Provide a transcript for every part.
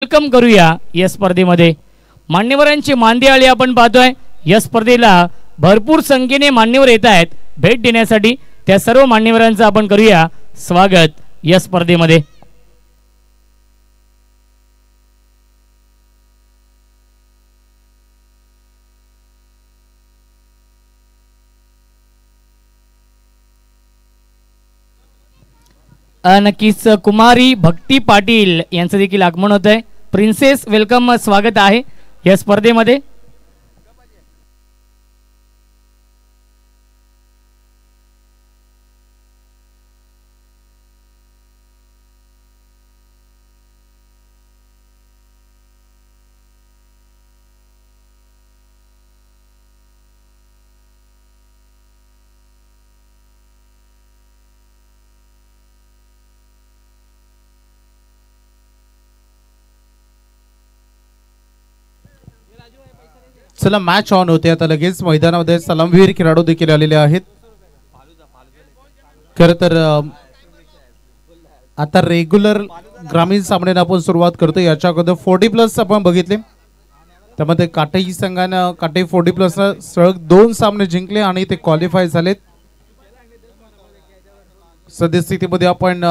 Welcome करूया या स्पर्धेमध्ये। मान्यवरांची मांदियाळी आपण पाहतोय। या स्पर्धेला भरपूर संख्येने मान्यवर येत आहेत भेट देण्यासाठी। त्या सर्व मान्यवरांचं आपण करूया स्वागत या स्पर्धेमध्ये। नक्कीच कुमारी भक्ती पाटील यांचं देखील आगमन होत आहे। प्रिन्सेस वेलकम स्वागत आहे या स्पर्धेमध्ये। चला मॅच ऑन होते आता लगेच मैदानामध्ये सलामवीर खेळाडू देखील आलेले आहेत। खरं तर आता रेग्युलर ग्रामीण सामन्यांना आपण सुरुवात करतो। याच्या अगोदर 40+ आपण बघितले, त्यामध्ये काटई संघाने काटई 40+ सलग 2 सामने जिंकले आणि ते क्वालिफाय झालेत। सद्यस्थितीमध्ये आपण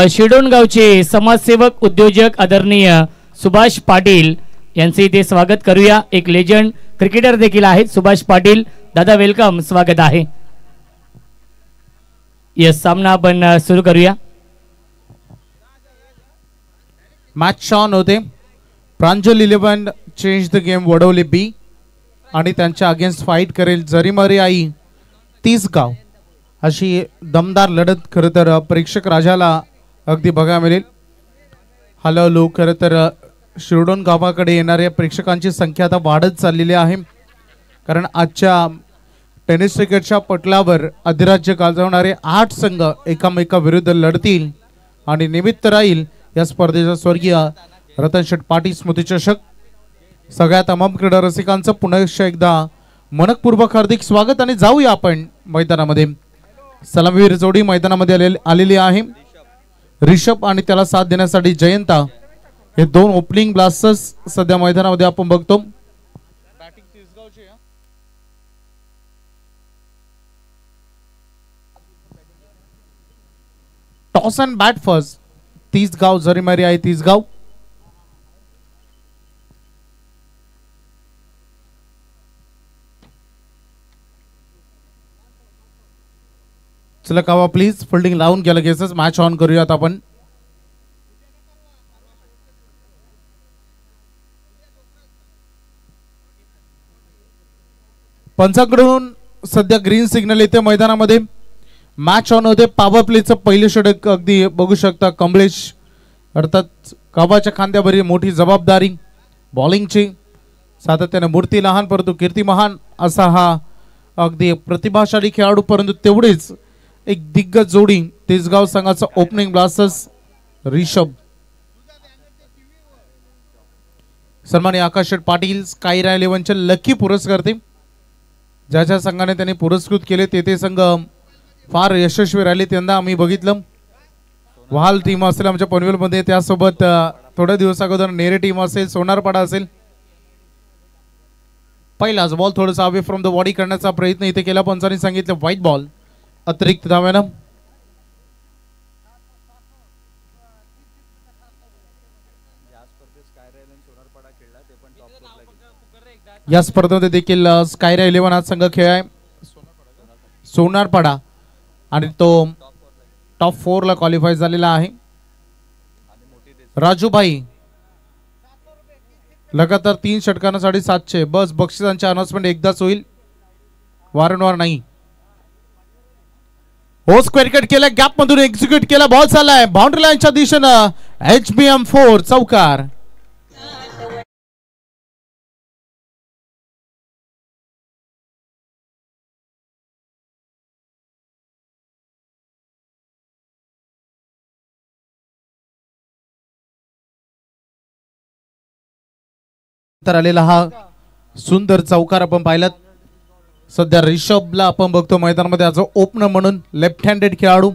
शिडोणगावचे समाजसेवक उद्योजक आदरणीय सुभाष पाटील यांचे इथे स्वागत करूया। एक लेजंड क्रिकेटर देखील आहेत सुभाष पाटील दादा, वेलकम स्वागत आहे। यस, सामना आपण सुरू करूया। मॅच ऑन होते। प्रांजल 11 change the game Wadwale B आणि त्यांच्या अगेन्स्ट फाईट करेल जरीमारी आई 30 गाव। अशी दमदार लढत खरं तर प्रेक्षक राजाला अगदी बघायला मिळेल। हळूहळू खरं तर शिरडोन गावाकडे येणाऱ्या प्रेक्षकांची संख्या आता वाढत चाललेली आहे, कारण आजच्या टेनिस क्रिकेटच्या पटलावर अधिराज्य गाजवणारे 8 संघ एकामेकाविरुद्ध लढतील आणि निमित्त राहील या स्पर्धेचा स्वर्गीय रतनशेठ पाटील स्मृतिचषक। सगळ्या तमाम क्रीडा रसिकांचं पुन्हा एकदा मनपूर्वक हार्दिक स्वागत आणि जाऊया आपण मैदानामध्ये। सलामवीर जोडी मैदानामध्ये आलेली आहे। ऋषभ आणि त्याला साथ देण्यासाठी जयंता हे 2 ओपनिंग ब्लास्टर्स सध्या मैदानामध्ये आपण बघतो। टॉस अँड बॅट फर्स्ट 30 गाव जरीमारी आहे 30 गाव। चला कावा प्लीज फिल्डिंग लावून घ्या लगेचच मॅच ऑन करूयात आपण। पंचाकडून सध्या ग्रीन सिग्नल येते मैदानामध्ये। मॅच ऑन होते। पॉवर प्लेचं पहिलं षटक अगदी बघू शकता कमलेश अर्थात काबाच्या खांद्यावरील मोठी जबाबदारी बॉलिंगची। सातत्याने मूर्ती लहान परंतु कीर्ती महान असा हा अगदी प्रतिभाशाली खेळाडू, परंतु तेवढेच एक दिग्गज जोडी तिसगाव संघाचा ओपनिंग ब्लास्टर्स ऋषभ। सन्माननीय आकाश पाटील स्कायरा 11चे लकी पुरस्कर्ते। ज्या ज्या संघाने त्यांनी पुरस्कृत केले ते संघ फार यशस्वी राहिले। त्यांना आम्ही बघितलं वहाल टीम असेल आमच्या पनवेलमध्ये, त्यासोबत थोड्या दिवस अगोदर नेरे टीम असेल, सोनारपाडा असेल। पहिलाच बॉल थोडासा अवे फ्रॉम द बॉडी करण्याचा प्रयत्न इथे केला, पंचांनी सांगितलं व्हाईट बॉल अतिरिक्त धाव्यानं। या स्पर्धेमध्ये देखील स्कायरा 11 हा संघ खेळ आहे सोनारपाडा आणि तो टॉप 4 ला क्वालिफाय झालेला आहे। राजूभाई लगातार 3 षटकांना 750 बस बक्षिसांचे अनाउन्समेंट एकदाच होईल, वारंवार नाही। हो स्क्वेअर कट केला, गॅप मधून एक्झिक्यूट केला, बॉल चाललाय बाउंड्री लाईनच्या दिशेनं HBM 4 चौकार। तर आलेला हा सुंदर चौकार आपण पाहिलात। सध्या ऋषभला आपण बघतो मैदानामध्ये आज ओपनर म्हणून लेफ्ट हँडेड खेळाडू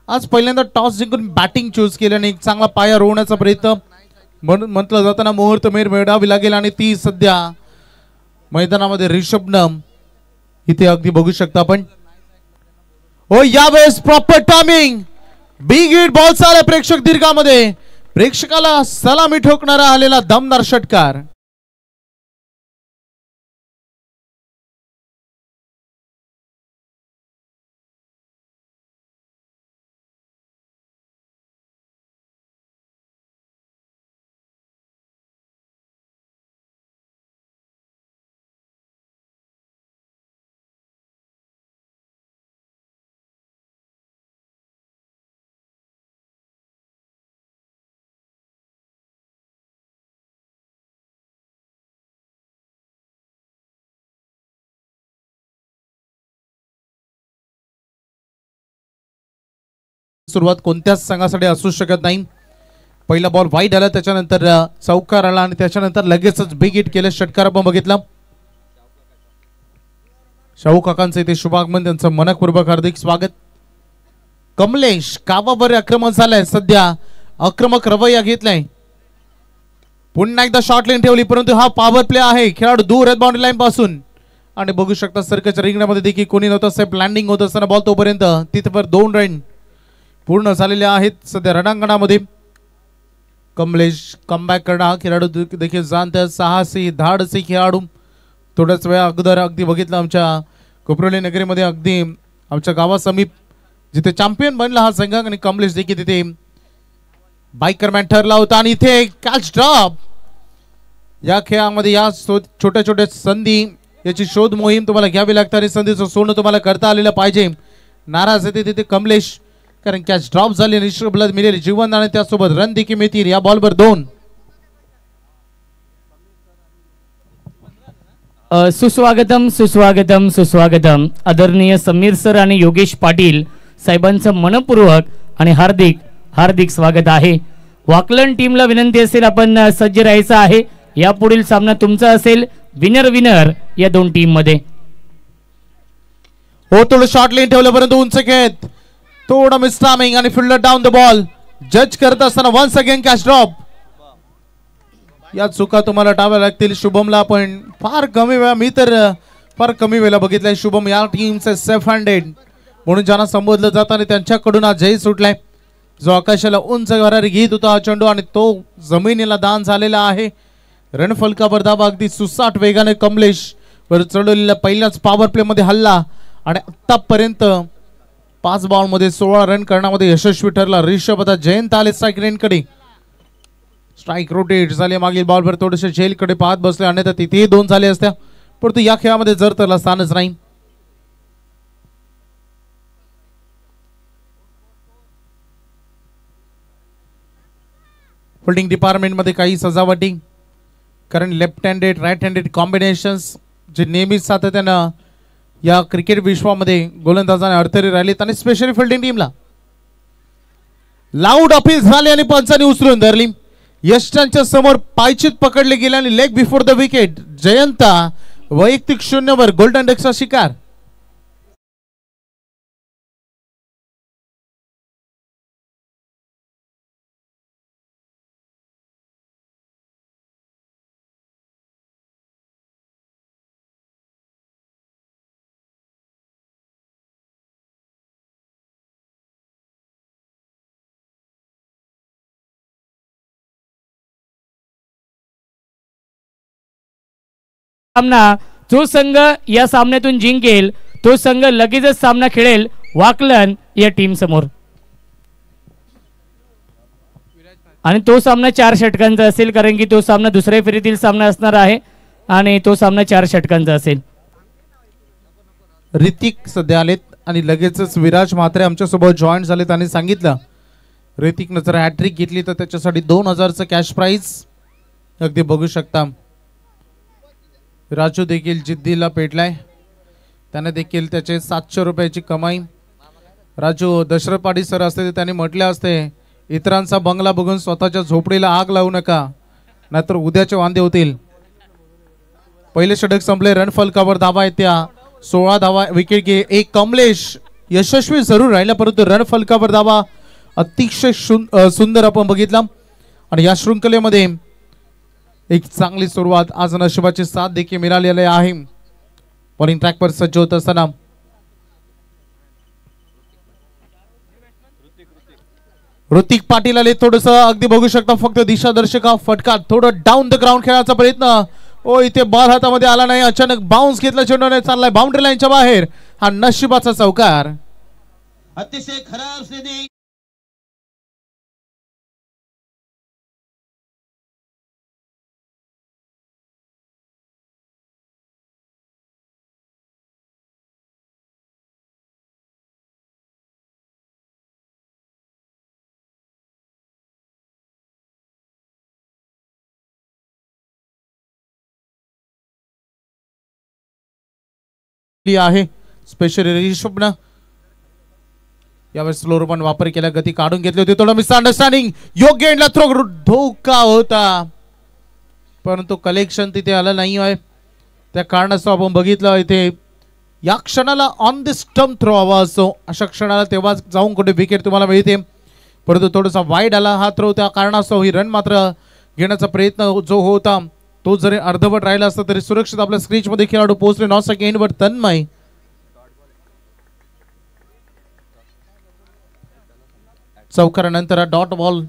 आज पहिल्यांदा टॉस जिंकून बॅटिंग चूज केल्याने एक चांगला पाया रोवण्याचा प्रयत्न म्हटलं जाताना मुहूर्त मिळवावी लागेल आणि ती सध्या मैदानामध्ये रिषभनं इथे अगदी बघू शकता आपण. हो यावेळेस proper timing big hit ball चालला प्रेक्षक दीर्घामध्ये प्रेक्षकाला सलामी ठोकणारा आलेला दमदार षटकार. सुरुवात कोणत्याच संघासाठी असू शकत नाही. पहिला बॉल वाईड आला त्याच्यानंतर चौकार आला आणि त्याच्यानंतर लगेचच बिग हिट केलं षटकार आपण बघितलं. शाहू काकांचं इथे शुभागमन त्यांचं मनपूर्वक हार्दिक स्वागत. कमलेश कावावर आक्रमण झालंय सध्या आक्रमक रवैया घेतलाय. पुन्हा एकदा शॉर्ट लाईन ठेवली परंतु हा पॉवर प्ले आहे खेळाडू दूर आहेत बाउंड्री लाईन पासून आणि बघू शकता सर्कलच्या रिंगणामध्ये देखील कोणी नव्हतं सेफ लँडिंग होत असताना बॉल तोपर्यंत तिथवर 2 रन पूर्ण झालेले आहेत सध्या रणांगणामध्ये. कमलेश कमबॅक करणार खेळाडू देखील जाणत साहसी धाडसी खेळाडू. थोड्याच वेळा अगोदर अगदी बघितलं आमच्या कोपरोली नगरीमध्ये अगदी आमच्या गावासमीप जिथे चॅम्पियन बनला हा संघ आणि कमलेश देखील तिथे बाईकरमॅन ठरला होता आणि इथे कॅच ड्रॉप. या खेळामध्ये या छोट्या छोट्या संधी याची शोध मोहीम तुम्हाला घ्यावी लागते आणि संधीचं सोडणं तुम्हाला करता आलेलं पाहिजे. नाराज येते तिथे कमलेश कारण कॅच ड्रॉप झाली रिषभला मिळेल जीवन आणि त्यासोबत रन देखील मिळतील. या बॉलवर 2. सुस्वागतम सुस्वागतम सुस्वागतम आदरणीय समीर सर आणि योगेश पाटील साहेबांचं मनपूर्वक आणि हार्दिक हार्दिक स्वागत आहे. वाकलन टीमला विनंती असेल आपण सज्ज राहायचं आहे. यापुढील सामना तुमचा असेल विनर विनर या 2 टीम मध्ये. हो थोडं शॉर्ट लाईन ठेवलं परंतु उंच खेळत थोडं मिस टायमिंग आणि फिल्डर डाऊन द बॉल जज करत असताना वन्स अगेन कॅच ड्रॉप. या चुका तुम्हाला टाळाव्या लागतील. शुभमला आपण फार कमी वेळा मी तर फार कमी वेळा बघितलाय शुभम या टीमचे सेफ हँडेड म्हणून ज्यांना संबोधलं जातं आणि त्यांच्याकडून आज जय सुटलाय. जो आकाशाला उंच भरारी घेत होता हा चेंडू आणि तो जमिनीला दान झालेला आहे. रणफलकावर धावा अगदी सुसाट वेगाने कमलेश वर चढवलेला पहिल्याच पॉवर प्ले मध्ये हल्ला आणि आतापर्यंत 5 बॉल मध्ये 16 रन करण्यामध्ये यशस्वी ठरला रिषभ. आता जयंत आले स्ट्राईक रेंजकडे. स्ट्राईक रोटेट झाले मागील बॉलवर थोडेसे झेलकडे पाहत बसले आणि तिथेही 2 झाले असत्या परंतु या खेळामध्ये जर त्याला स्थानच नाही. फिल्डिंग डिपार्टमेंट मध्ये काही सजावटी कारण left handed right handed combinations जे नेहमीच सातत्यानं या क्रिकेट विश्वामध्ये गोलंदाजाने अडथळे राहिलेत आणि स्पेशली फिल्डिंग टीमला लाऊड अपील झाले आणि पंचांनी उचलून धरली. यष्टांच्या समोर पायचीत पकडले गेले आणि leg before the wicket. Jayanta वैयक्तिक 0 गोल्डन डकचा शिकार. सामना जो संघ या सामन्यातून जिंकेल तो संघ लगेचच सामना खेळेल वाकलन या टीम समोर आणि तो सामना 4 षटकांचा असेल कारण की तो सामना दुसऱ्या फेरीतील सामना असणार आहे आणि तो सामना 4 षटकांचा असेल. ऋतिक सध्या आलेत आणि लगेचच विराज म्हात्रे आमच्या सोबत जॉईन झाले. त्यांनी सांगितलं ऋतिकनं जर हॅट्रिक घेतली तर त्याच्यासाठी 2000चं कॅश प्राइज अगदी बघू शकता. राजू देखील जिद्दीला पेटलाय त्याने देखील त्याचे 700 रुपयाची कमाई. राजू दशरथ पाटील सर असते त्यांनी म्हटले असते इतरांचा बंगला बघून स्वतःच्या झोपडीला आग लावू नका नाहीतर उद्याचे वांदे होतील. पहिले षटक संपले. रन फलकावर धावा आहेत त्या 16 धावा विकेट घे. एक कमलेश यशस्वी जरूर राहिला, परंतु रन फलकावर धावा अतिशय सुंदर आपण बघितला. आणि या शृंखलेमध्ये एक चांगली सुरुवात आज नशिबाची साथ देखील मिळालेली आहे. बॉलिंग ट्रॅकवर सज्ज होत असताना ऋतिक पाटील आले. थोडस अगदी बघू शकता फक्त दिशादर्शक फटका, थोडं डाऊन द ग्राउंड खेळायचा प्रयत्न. ओ इथे बॉल हातामध्ये आला नाही, अचानक बाउन्स घेतला, चेंडूने चाललाय बाउंड्री लाईनच्या बाहेर. हा नशिबाचा चौकार. अतिशय खराब स्थिती. आहे स्पेशल रिषभनं यावेळेस स्लोअर पण वापर केला, गती काढून घेतली होती. थोडं मिसअंडरस्टँडिंग, योग्य एंडला थ्रो धोका होता, परंतु कलेक्शन तिथे आलं नाही आहे. त्या कारणास्तव आपण बघितलं इथे या क्षणाला ऑन द स्टंप थ्रो हवा असतो, अशा क्षणाला तेव्हा जाऊन कुठे विकेट तुम्हाला मिळते. परंतु थोडासा वाईड आला हा थ्रो, त्या कारणास्तव ही रन मात्र घेण्याचा प्रयत्न जो होता तो जरी अर्धवट राहिला असता तरी सुरक्षित आपल्या स्क्रीच मध्ये खेळाडू पोहोचले. नॉट सेकंड वर तन्मय. चौकारानंतर डॉट बॉल.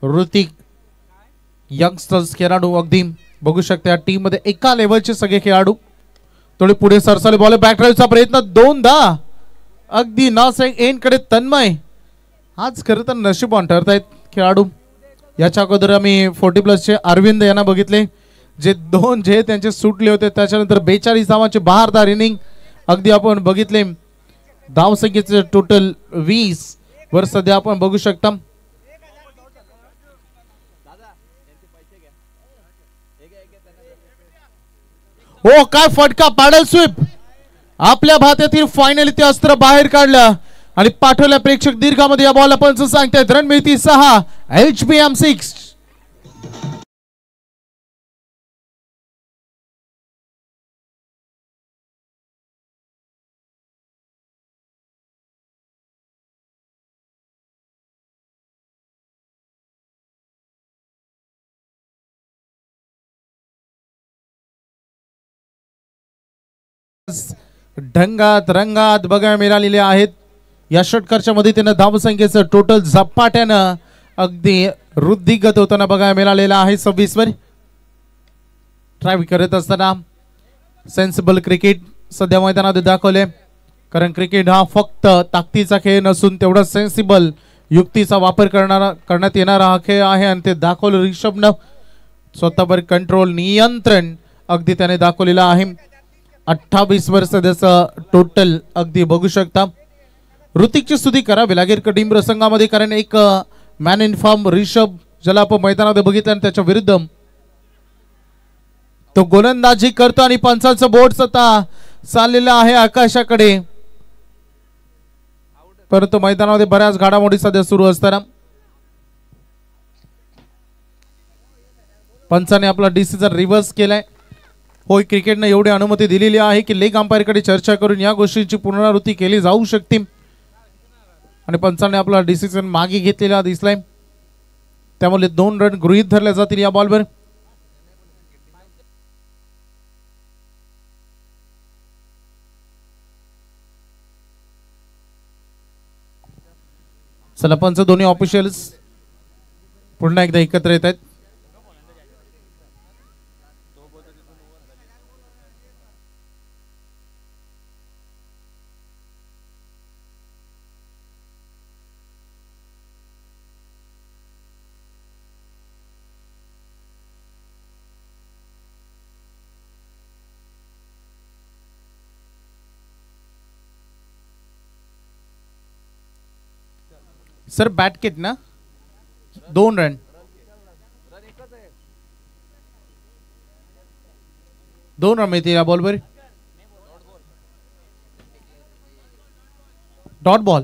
ऋतिक यंगस्टर्स खेळाडू अगदी बघू शकता या टीम मध्ये एका लेवलचे सगळे खेळाडू. थोडे पुढे सरसाले बॉल बॅक ड्राईव्हचा प्रयत्न दोनदा अगदी नॉट एंड कडे तन्मय. आज खरं तर नशीबवान ठरतायत खेळाडू. याच्या अगोदर आम्ही 40+ अरविंद यांना बघितले, जे दोन जे त्यांचे सुटले होते. त्याच्यानंतर 42 धावांचे बहारदार इनिंग अगदी आपण बघितले. धावसंख्येचे टोटल 20 वर सध्या आपण बघू शकता. हो काय फटका, पॅडल स्वीप. आपल्या भात्यातील फायनल ते अस्त्र बाहेर काढलं आणि पाठवल्या प्रेक्षक दीर्घामध्ये. या बॉल पंच सांगतायत रन मिळती 6, HBM 6. ढंगात रंगात बघायला मिळालेले आहेत. या षटकाच्या मदतीनं धावसंख्येचं टोटल झपाट्यानं अगदी वृद्धिगत होताना बघायला मिळालेला आहे. 26 वर ट्राय करत असताना सेन्सिबल क्रिकेट सध्या मैदानात दाखवले, कारण क्रिकेट हा फक्त ताकदीचा खेळ नसून तेवढा सेन्सिबल युक्तीचा वापर करण्यात येणारा हा खेळ आहे. आणि ते दाखवलं रिषभनं. स्वतःवर कंट्रोल, नियंत्रण अगदी त्याने दाखवलेलं आहे. 28 वर सध्याचं टोटल अगदी बघू शकता. ऋतिकची स्तुती करावी लागेल कठीण प्रसंगामध्ये, कारण एक मॅन इन फॉर्म रिषभ ज्याला आपण मैदानात बघितलं आणि त्याच्या विरुद्ध तो गोलंदाजी करतो आणि पंचांचं बोट स्वतः चाललेलं आहे आकाशाकडे. परंतु मैदानामध्ये बऱ्याच घडामोडी सध्या सुरू असताना पंचाने आपला डिसिजन रिव्हर्स केलाय. होय, क्रिकेटने एवढी अनुमती दिलेली आहे की लेग अंपायरकडे चर्चा करून या गोष्टींची पुनरावृत्ती केली जाऊ शकते. आणि पंचाने आपला डिसिजन मागे घेतलेला दिसलाय, त्यामुळे 2 रन गृहीत धरले जातील या बॉलवर. चला, पंच दोन्ही ऑफिशियल्स पुन्हा एकदा एकत्र येत आहेत. सर बॅट किट ना 2 रन, 2 रन मिळते या बॉलवर. Dot ball.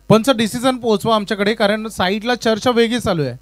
पंच डिसिजन पोहोचवा आमच्याकडे, कारण साईडला चर्चा वेगळी चालू आहे.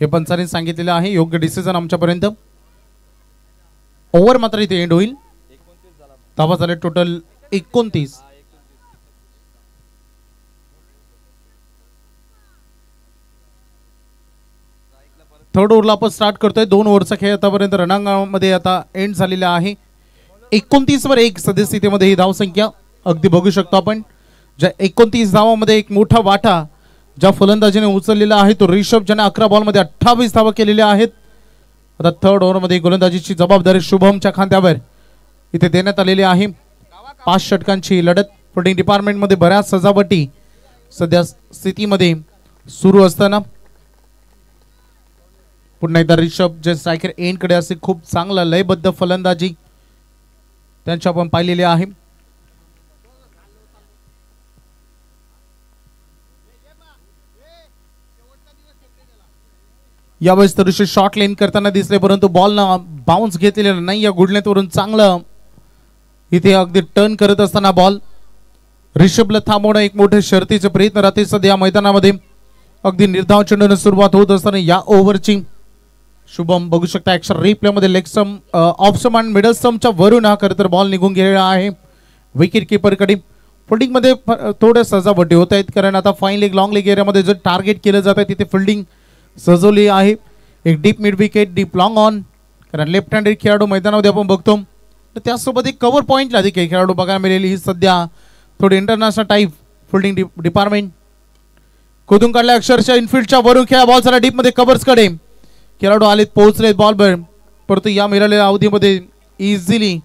हे पंचांनी सांगितलेलं आहे, योग्य डिसिजन आमच्यापर्यंत. ओव्हर मात्र इथे एंड होईल. धावा झाले टोटल 29. थर्ड ओव्हरला आपण स्टार्ट करतोय. 2 ओव्हरचा खेळ आतापर्यंत रणांगणामध्ये आता एंड झालेला आहे. 29-1 सद्यस्थितीमध्ये ही धावसंख्या अगदी बघू शकतो आपण. ज्या 29 धावामध्ये एक मोठा वाटा ज्या फलंदाजीने उचललेला आहे तो रिषभ, ज्याने 11 बॉलमध्ये 28 धावा केलेल्या आहेत. आता थर्ड ओव्हरमध्ये गोलंदाजीची जबाबदारी शुभमच्या खांद्यावर इथे देण्यात आलेली आहे. 5 षटकांची लढत. फिल्डिंग डिपार्टमेंटमध्ये बऱ्याच सजावटी सध्या स्थितीमध्ये सुरू असताना पुन्हा एकदा रिषभ जे स्ट्रायकर एंड कडे असे खूप चांगला लयबद्ध फलंदाजी त्यांची आपण पाहिलेली आहे. यावेळेस तर शॉर्ट लेन करताना दिसले, परंतु बॉल ना बाउन्स घेतलेला नाही. या गुडलेतवरून चांगलं इथे अगदी टर्न करत असताना बॉल रिषभला थांबवणं एक मोठे शर्तीचे प्रयत्न राहते सध्या मैदानामध्ये. अगदी निर्धाव चेंडूने सुरुवात होत असताना या ओव्हरची शुभम बघू शकता एक्स्ट्रा रिप्ले मध्ये लेग स्टंप, ऑफ स्टंप आणि मिडल स्टंपच्या वरून हा खरं तर बॉल निघून गेलेला आहे विकेट कीपर कडे. फिल्डिंग मध्ये थोड्या सजावटी होत आहेत, कारण आता फाईन लेग लॉंग लेग एरियामध्ये जर टार्गेट केलं जात आहे तिथे फिल्डिंग सजवली आहे. एक deep mid wicket, deep long on, कारण लेफ्ट हँडेड खेळाडू मैदानामध्ये आपण बघतो. तर त्यासोबत एक कव्हर पॉईंटला देखील खेळाडू बघायला मिळेली. ही सध्या थोडी इंटरनॅशनल टाईप फिल्डिंग डिपार्टमेंट खोदून काढल्या अक्षरशः इनफिल्डच्या वरून खेळा. बॉल जरा डीप मध्ये कव्हर्स कडे खेळाडू आलेत, पोहोचलेत बॉलवर, परंतु या मिळालेल्या अवधीमध्ये इझिली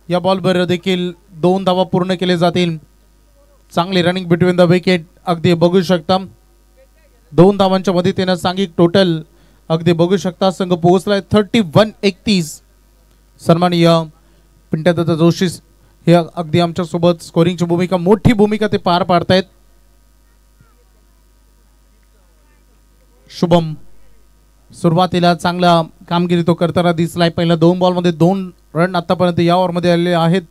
या बॉलवर देखील 2 धावा पूर्ण केले जातील. चांगली रनिंग बिटवीन द विकेट अगदी बघू शकता. 2 धावांच्या मदतीने सांघिक टोटल अगदी बघू शकता संघ पोहोचलाय 31-31. सन्माननीय पिंट्यादत्त जोशी हे अगदी आमच्या सोबत स्कोरिंगची भूमिका, मोठी भूमिका ते पार पाडतायत. शुभम सुरुवातीला चांगला कामगिरी तो करताना दिसलाय. पहिल्या 2 बॉलमध्ये 2 रन आतापर्यंत या ओव्हरमध्ये आलेले आहेत.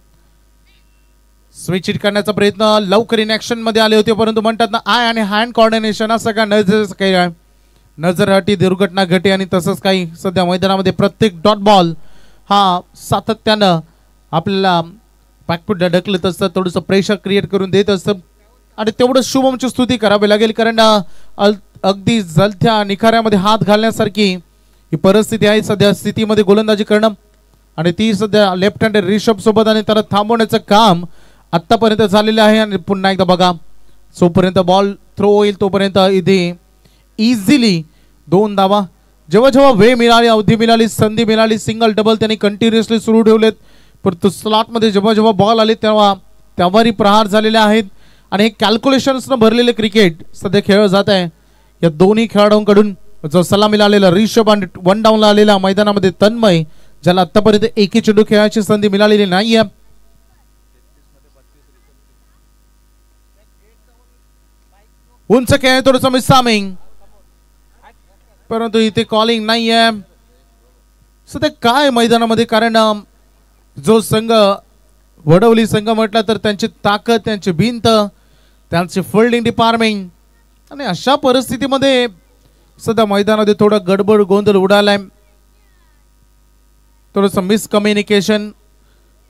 स्विच हिट करण्याचा प्रयत्न लवकर इन ऍक्शन मध्ये आले होते, परंतु म्हणतात ना आय आणि हँड कॉर्डिनेशन असं का नजरहटी दुर्घटना घटे आणि तसंच काही सध्या मैदानामध्ये प्रत्येक डॉट बॉल हा सातत्यानं आपल्याला बॅकफूट ढकलत असतं, थोडंसं प्रेशर क्रिएट करून देत असतं. आणि तेवढं शुभमची स्तुती करावी लागेल, कारण अगदी जलथ्या निखाऱ्यामध्ये हात घालण्यासारखी ही परिस्थिती आहे सध्या स्थितीमध्ये गोलंदाजी करणं. आणि ती सध्या लेफ्ट हँडेड रिषभ सोबत आणि त्याला थांबवण्याचं काम आतापर्यंत झालेलं आहे. आणि पुन्हा एकदा बघा, जोपर्यंत बॉल थ्रो होईल तोपर्यंत इथे इझिली 2 धावा. जेव्हा जेव्हा वेळ मिळाली, अवधी मिळाली, संधी मिळाली, सिंगल डबल त्यांनी कंटिन्युअसली सुरू ठेवलेत. परंतु स्लॉटमध्ये जेव्हा जेव्हा बॉल आले तेव्हा त्यावरही प्रहार झालेले आहेत आणि हे कॅल्क्युलेशन्सनं भरलेले क्रिकेट सध्या खेळ जात आहे या दोन्ही खेळाडूंकडून. जो सलामीला आलेला रिषभ आणि 1 डाऊनला आलेला मैदानामध्ये तन्मय, ज्याला आतापर्यंत एकही चेंडू खेळायची संधी मिळालेली नाहीये. उंच खेळ थोडंसं मिसामिंग, परंतु इथे कॉलिंग नाहीये सध्या काय मैदानामध्ये. कारण जो संघ वडवली संघ म्हटला तर त्यांची ताकद, त्यांची भिंत, त्यांचे फिल्डिंग डिपार्टमेंट आणि अशा परिस्थितीमध्ये सध्या मैदानामध्ये थोडा गडबड गोंधळ उडालाय. थोडंसं मिसकम्युनिकेशन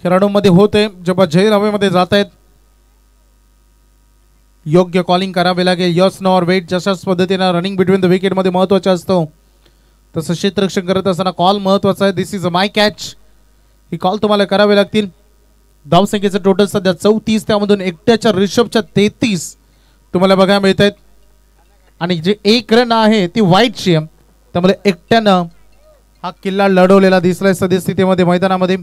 खेळाडूंमध्ये होते जेव्हा झेल हवेमध्ये जात आहेत. योग्य कॉलिंग करावे लागेल. यस नो और वेट जशाच पद्धतीने रनिंग बिटवीन द विकेट मध्ये महत्वाचा असतो तसं क्षेत्ररक्षण करत असताना कॉल महत्वाचा आहे. This is a my catch, he call तुम्हाला करावे लागतील. धावसंख्येचं टोटल सध्या 34, त्यामधून एकट्याच्या रिषभच्या 33 तुम्हाला बघायला मिळत आहेत आणि जे 1 रन आहे ती वाईटची आहे. त्यामुळे एकट्यानं हा किल्ला लढवलेला दिसलाय सद्यस्थितीमध्ये मैदानामध्ये.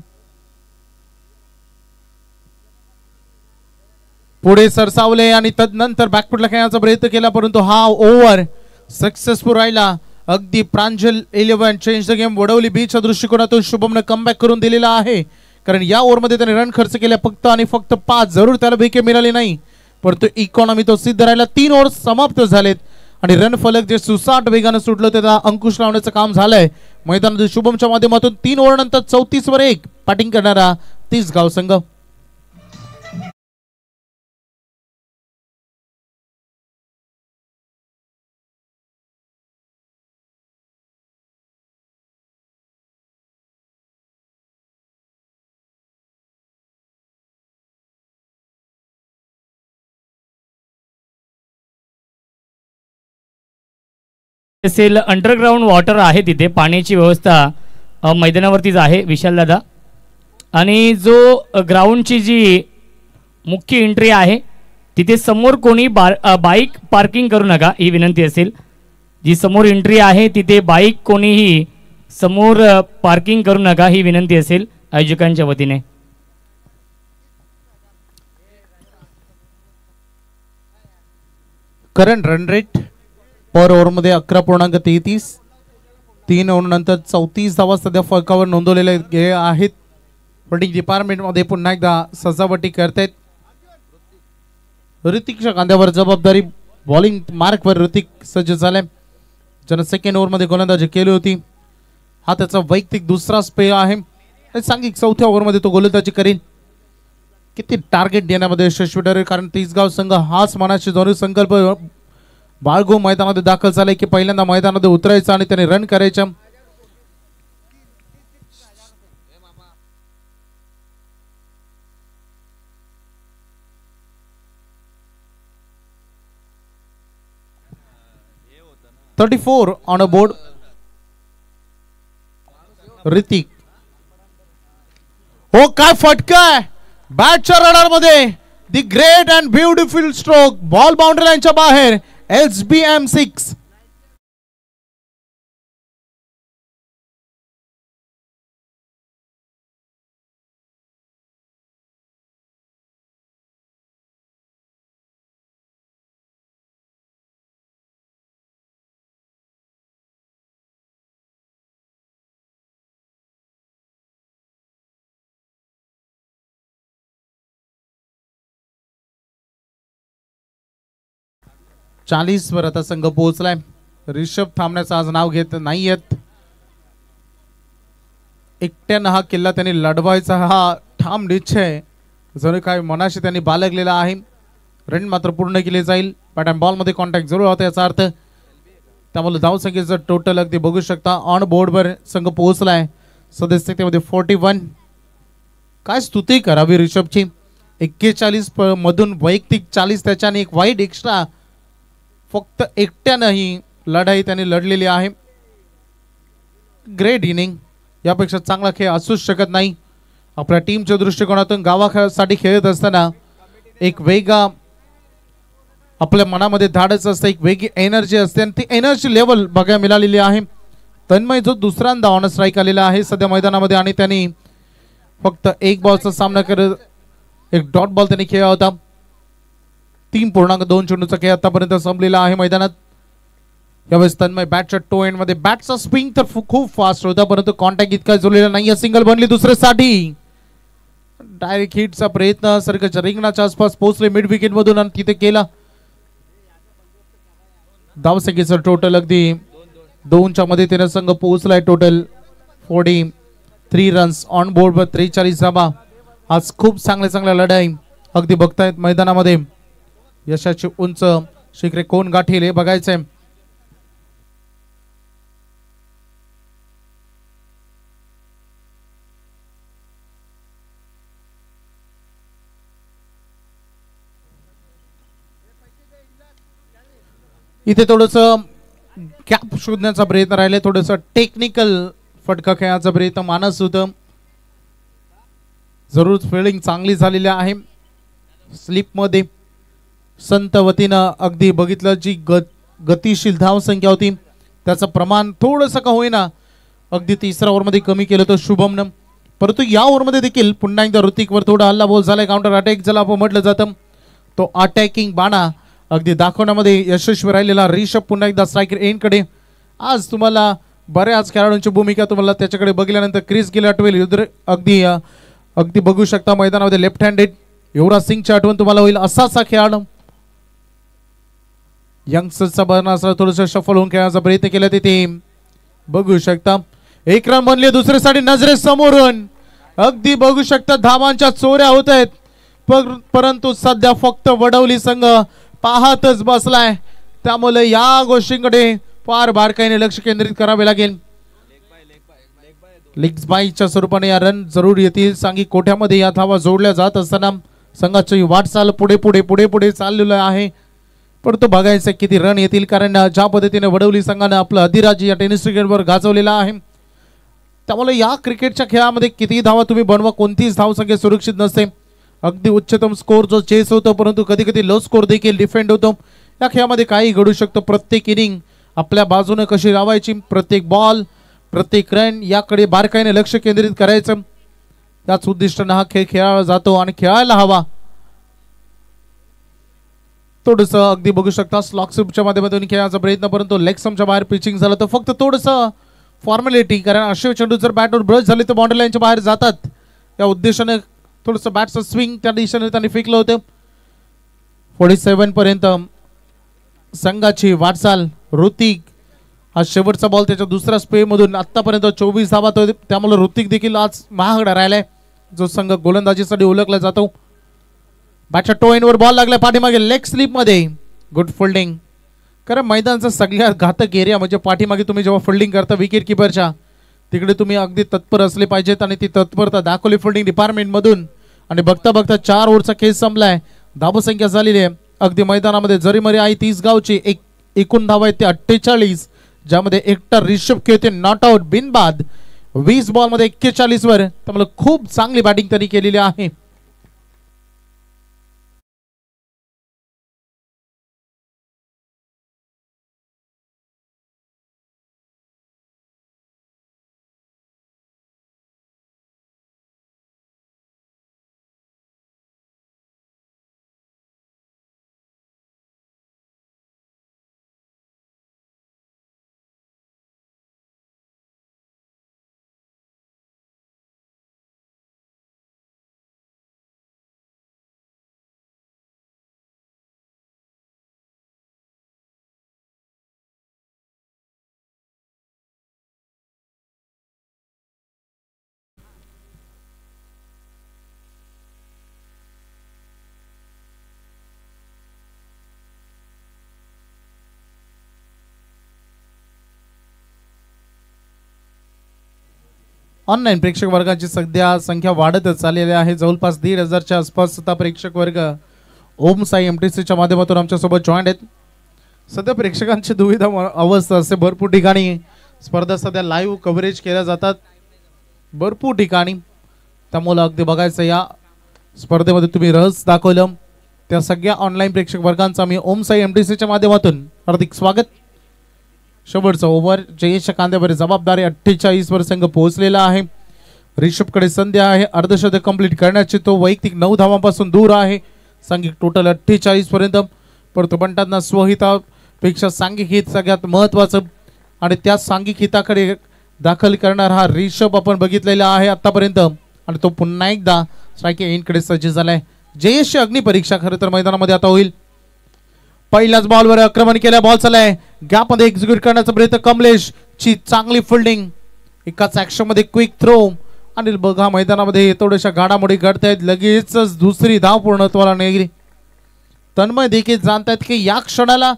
पुढे सरसावले आणि तदनंतर बॅकफुटला खेळण्याचा प्रयत्न केला, परंतु हा ओव्हर सक्सेसफुल राहिला. अगदी प्रांजल 11 चेंज द गेम वडवली बीच्या दृष्टिकोनातून शुभमने कमबॅक करून दिलेला आहे. कारण या ओव्हरमध्ये त्याने रन खर्च केले फक्त आणि फक्त 5. जरूर त्याला विकेट मिळाली नाही, परंतु इकॉनॉमी तो सिद्ध राहिला. 3 ओव्हर समाप्त झालेत आणि रन फलक जे सुसाट वेगाने सुटलं त्याला अंकुश लावण्याचं काम झालंय. मैदानात शुभमच्या माध्यमातून 3 ओव्हर नंतर 34 वर 1 बॅटिंग करणारा तिसगाव संघ. असेल अंडरग्राऊंड वॉटर आहे, तिथे पाण्याची व्यवस्था मैदानावरतीच आहे विशाल दादा. आणि जो ग्राउंडची जी मुख्य एंट्री आहे तिथे समोर कोणी बाईक पार्किंग करू नका ही विनंती असेल. जी समोर एंट्री आहे तिथे बाईक कोणीही समोर पार्किंग करू नका ही विनंती असेल आयोजकांच्या वतीने. करंट रन रेट पर ओव्हर मध्ये 11.33. 3 ओव्हर नंतर 34 धावा सध्या फलकावर नोंदवलेले आहेत. बॉलिंग डिपार्टमेंट मध्ये पुन्हा एकदा सजावटी करतायत. ऋतिकच्या खांद्यावर जबाबदारी. बॉलिंग मार्कवर ऋतिक सज्ज झालाय, ज्याने सेकंड ओव्हर मध्ये गोलंदाजी केली होती. हा त्याचा वैयक्तिक दुसरा स्पेल आहे. सांघिक 4थ्या ओव्हरमध्ये तो गोलंदाजी करेल. किती टार्गेट देण्यामध्ये यशस्वी ठरेल, कारण तिसगाव संघ हाच मनाशी दोन्ही संकल्प बाळगून मैदानामध्ये दाखल झालाय की पहिल्यांदा मैदानामध्ये उतरायचं आणि त्याने रन करायचं. $34 ऑन अ बोर्ड. ऋतिक, हो काय फटका आहे बॅटच्या रडार मध्ये. The great and beautiful stroke. Ball boundary लाईनच्या बाहेर. SBM 6. वर आता संघ पोहोचलाय. रिषभ थांबण्याचं आज नाव घेत नाहीयेत. एकट्यानं हा किल्ला त्यांनी लढवायचा हा ठाम निश्चय जणू काय मनाशी त्यांनी बाळगलेला आहे. रन मात्र पूर्ण केले जाईल, बट बॉल मध्ये कॉन्टॅक्ट जरूर होता याचा अर्थ. त्यामुळे धाव संख्येचं टोटल अगदी बघू शकता. ऑन बोर्डवर संघ पोहोचलाय सदस्यतेमध्ये 41. काय स्तुती करावी रिषभची. 41 मधून वैयक्तिक 40, त्याच्याने एक वाईट एक्स्ट्रा. फक्त एकट्यानं ही लढाई त्यांनी लढलेली आहे. Great inning. यापेक्षा चांगला खेळ असूच शकत नाही. आपल्या टीमच्या दृष्टिकोनातून गावासाठी खेळत असताना एक वेगळा आपल्या मनामध्ये धाडस असतं, एक वेगळी एनर्जी असते आणि ती एनर्जी लेवल बघायला मिळालेली आहे. तन्मय जो दुसऱ्यांदा ऑन स्ट्राईक आलेला आहे सध्या मैदानामध्ये आणि त्यांनी फक्त 1 बॉलचा सामना करत एक डॉट बॉल त्यांनी खेळला होता. 3.2 चेंडूचा खेळ आतापर्यंत संपलेला आहे मैदानात. यावेळेस तन्मय बॅटच्या टो एंड मध्ये. बॅटचा स्विंग तर खूप फास्ट होता परंतु कॉन्टॅक्ट इतका जोडलेला नाही. सिंगल बनली दुसऱ्यासाठी. डायरेक्ट हिटचा प्रयत्न सर्कलच्या रिंगणाच्या आसपास पोहोचले मिड विकेट मधून आणि तिथे केला. धावसंख्येचं टोटल अगदी 2च्या मध्ये संघ पोहोचलाय. टोटल 43 रन्स ऑन बोर्ड वर 43 धावा. आज खूप चांगल्या लढाई अगदी बघतायत मैदानामध्ये. यशाची उंच शिखरे कोण गाठील हे बघायचंय. इथे थोडस गॅप शोधण्याचा प्रयत्न राहिले. थोडस टेक्निकल फटका खेळण्याचा प्रयत्न मानस होतं. जरूर फिल्डिंग चांगली झालेली आहे. स्लिप मध्ये संत वतीनं अगदी बघितलं जी गतिशील धाव संख्या होती त्याचं प्रमाण थोडंसं का होईना अगदी 3ऱ्या ओव्हरमध्ये कमी केलं होतं शुभमनं. परंतु या ओव्हरमध्ये देखील पुन्हा एकदा ऋतिकवर थोडा हल्ला बोल झालाय. काउंटर अटॅक ज्याला आपण म्हटलं जातं तो अटॅकिंग बाणा अगदी दाखवण्यामध्ये यशस्वी राहिलेला रिषभ पुन्हा एकदा स्ट्रायकर एंड कडे. आज तुम्हाला बऱ्याच खेळाडूंची भूमिका तुम्हाला त्याच्याकडे बघितल्यानंतर क्रिस गेल आठवेल. अगदी बघू शकता मैदानामध्ये लेफ्ट हँडेड युवराज सिंगची आठवण तुम्हाला होईल. असाच खेळाडू यंगस्टरचा बरनासला थोडंसं शफल होऊन खेळण्याचा प्रयत्न केला. तिथे बघू शकता 1 रन बनले. दुसऱ्यासाठी नजरेसमोरून अगदी बघू शकता धावांच्या चोऱ्या होत आहेत. परंतु सध्या फक्त वडवली संघ पाहतच बसलाय. त्यामुळे या गोष्टींकडे फार बारकाईने लक्ष केंद्रित करावे लागेल. लेग बायच्या स्वरूपाने या रन जरूर येतील. सांगी कोठ्यामध्ये या धावा जोडल्या जात असताना संघाची वाटचाल पुढे चाललेलं आहे. परंतु बघायचं किती रन येतील कारण ज्या पद्धतीने वडवली संघाने आपलं अधिराज्य या टेनिस क्रिकेटवर गाजवलेला आहे. त्यामुळे या क्रिकेटच्या खेळामध्ये किती धावा तुम्ही बनवा कोणतीच धावसंख्या सुरक्षित नसते. अगदी उच्चतम स्कोर जो चेस होतो परंतु कधी कधी लो स्कोर देखील डिफेंड होतो. या खेळामध्ये काही घडू शकतो. प्रत्येक इनिंग आपल्या बाजूने कशी लावायची, प्रत्येक बॉल प्रत्येक रन याकडे बारकाईने लक्ष केंद्रित करायचं. त्याच उद्दिष्टाने हा खेळ खेळला जातो आणि खेळायला हवा. थोडस अगदी बघू शकता स्लॉक स्विपच्या माध्यमातून खेळण्याचा प्रयत्न परंतु लेग स्टंपच्या बाहेर पिचिंग झालं तर फक्त थोडस फॉर्मॅलिटी कारण असे चेंडू जर बॅटवर ब्रश झाले तर बाउंड्री लाईनच्या बाहेर जातात. या उद्देशाने थोडस बॅटचं स्विंग त्या दिशेने त्यांनी फेकलं होतं. 47 पर्यंत संघाची वाटचाल. ऋतिक हा शेवटचा बॉल त्याच्या दुसऱ्या स्पे मधून आतापर्यंत 24 धावा होते. त्यामुळे ऋतिक देखील आज महागडा राहिलाय जो संघ गोलंदाजीसाठी ओळखला जातो. बॅटच्या टो एंडवर बॉल लागला पाठीमागे लेग स्लिप मध्ये. Good fielding. कारण मैदानाचा सगळ्यात घातक एरिया म्हणजे पाठीमागे तुम्ही जेव्हा फिल्डिंग करता विकेट किपरच्या तिकडे तुम्ही अगदी तत्पर असले पाहिजेत आणि ती तत्परता दाखवली फिल्डिंग डिपार्टमेंट मधून. आणि बघता बघता 4 ओव्हरचा खेळ संपलाय. धावसंख्या झालेली आहे अगदी मैदानामध्ये जरी मरी आई 30 गावची. एकूण धावा आहेत ते 48 ज्यामध्ये एकटा रिषभ खेळते नॉट आउट बिनबाद 20 बॉल मध्ये 41 वर. त्यामुळे खूप चांगली बॅटिंग त्यांनी केलेली आहे. ऑनलाईन प्रेक्षक वर्गाची सध्या संख्या वाढतच चाललेली आहे. जवळपास 1,500च्या आसपास सुद्धा प्रेक्षक वर्ग ओम साई एमटीसीच्या माध्यमातून आमच्या सोबत जॉईंट आहेत. सध्या प्रेक्षकांची दुविधा अवस्था असते. भरपूर ठिकाणी स्पर्धा सध्या लाईव्ह कव्हरेज केल्या जातात भरपूर ठिकाणी. त्यामुळे अगदी बघायचं या स्पर्धेमध्ये तुम्ही रस दाखवलं त्या सगळ्या ऑनलाईन प्रेक्षक वर्गांचा मी ओम साई एमटीसीच्या माध्यमातून हार्दिक स्वागत. शेवटचा ओव्हर जयेश कांद्यावर जबाबदारी 48 वर संघ पोहोचलेला आहे. ऋषभकडे संधी आहे अर्धशतक कंप्लीट करण्याची. तो वैयक्तिक 9 धावांपासून दूर आहे. सांघिक टोटल 48 पर्यंत. परंतु म्हणतात स्वहितापेक्षा सांघिक हित सगळ्यात महत्वाचं आणि त्या सांघिक हिताकडे दाखल करणार हा ऋषभ आपण बघितलेला आहे आतापर्यंत. आणि तो पुन्हा एकदा स्ट्राईक एंडकडे सज्ज झालाय. जयेश अग्नि परीक्षा खरं तर मैदानामध्ये आता होईल. पहिल्याच बॉलवर आक्रमण केल्या. बॉल चाललाय गॅपमध्ये एक्झिक्यूट करण्याचा प्रयत्न. कमलेश ची चांगली फिल्डिंग. एकाच ऍक्शन मध्ये क्विक थ्रो. आणि बघा मैदानामध्ये थोड्याशा घडामोडी घडतायत. लगेचच दुसरी धाव पूर्णत्वाला नेली. तन्मय देखील जाणतायत की या क्षणाला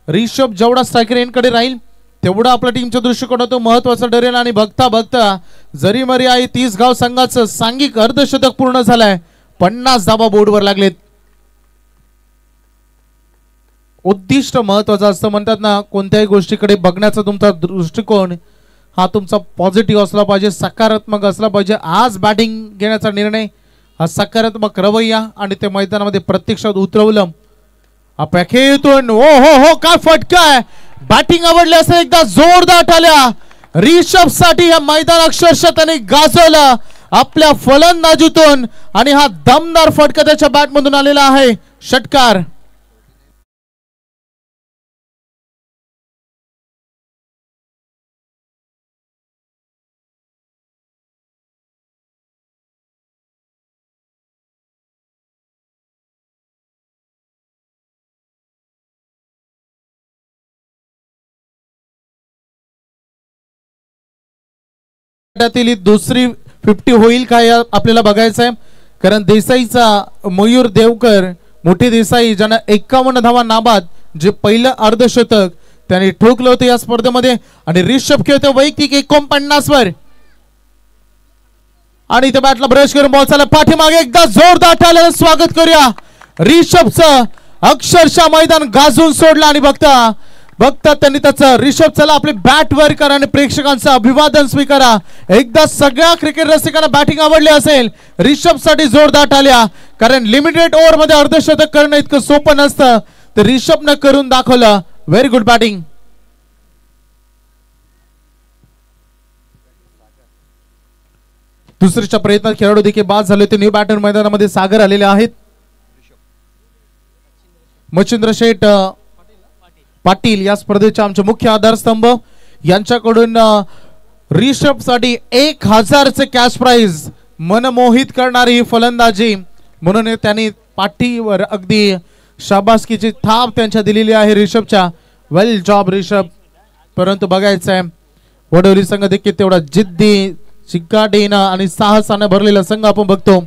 ऋषभ जेवढा स्ट्रायकर एंडकडे राहील तेवढा आपल्या टीमच्या दृष्टिकोनातून महत्वाचं ठरेल. आणि बघता बघता जरी मरी आई 30 गाव संघाचं सांघिक अर्धशतक पूर्ण झालंय. 50 धावा बोर्डवर लागलेत. उद्दिष्ट महत्वाचं असतं. म्हणतात ना कोणत्याही गोष्टीकडे बघण्याचा तुमचा दृष्टिकोन हा तुमचा पॉझिटिव्ह असला पाहिजे, सकारात्मक असला पाहिजे. आज बॅटिंग घेण्याचा निर्णय हा सकारात्मक रवैया आणि ते मैदानामध्ये प्रत्यक्षात उतरवलं. अपेक्षेतून ओ हो काय फटका आहे. बॅटिंग आवडली असेल एकदा जोरदार टाळ्या ऋषभ साठी. हा मैदान अक्षरशः त्याने गाजवलं आपल्या फलंदाजीतून आणि हा दमदार फटका त्याच्या बॅटमधून आलेला आहे. षटकार. दुसरी 50 होईल का आपल्याला बघायचं आहे. कारण देसाईचा मयूर देवकर मोठे देसाई ज्यांना 51 धावा नाबाद जे पहिलं अर्धशतक त्याने ठोकलं होतं या स्पर्धेमध्ये. आणि ऋषभ खेळतो वैयक्तिक 49 वर. आणि इथे बॅटला ब्रश करून बॉल चालला पाठीमागे. एकदा जोरदार टाळ्याने स्वागत करूया ऋषभचं. अक्षरशः मैदान गाजून सोडलं. आणि बघता त्यांनी त्याचं ऋषभ चला आपले बॅट वर करा आणि प्रेक्षकांचं अभिवादन स्वीकारा. एकदा सगळ्या क्रिकेट रसिकांना बॅटिंग आवडली असेल ऋषभ साठी जोरदार टाळ्या. कारण लिमिटेड ओव्हर मध्ये अर्धशतक करणं इतकं सोपं नसतं. तर ऋषभनं करून दाखवलं. Very good batting. दुसरीच्या प्रयत्नात खेळाडू देखील बाद झाले होते. न्यू बॅटर मैदानामध्ये सागर आलेले आहेत. मच्छिंद्र शेठ पाटील या स्पर्धेचे आमचे मुख्य आधारस्तंभ. यांच्याकडून ऋषभ साठी 1000चे कॅश प्राइज. मनमोहित करणारी ही फलंदाजी म्हणून त्यांनी पाठीवर अगदी शाबासकीची थाप त्यांच्या दिलेली आहे ऋषभच्या. Well job Rishabh. परंतु बघायचं आहे वडोली संघ देखील तेवढा जिद्दी चिकाटीनं आणि साहसाने भरलेला संघ आपण बघतो.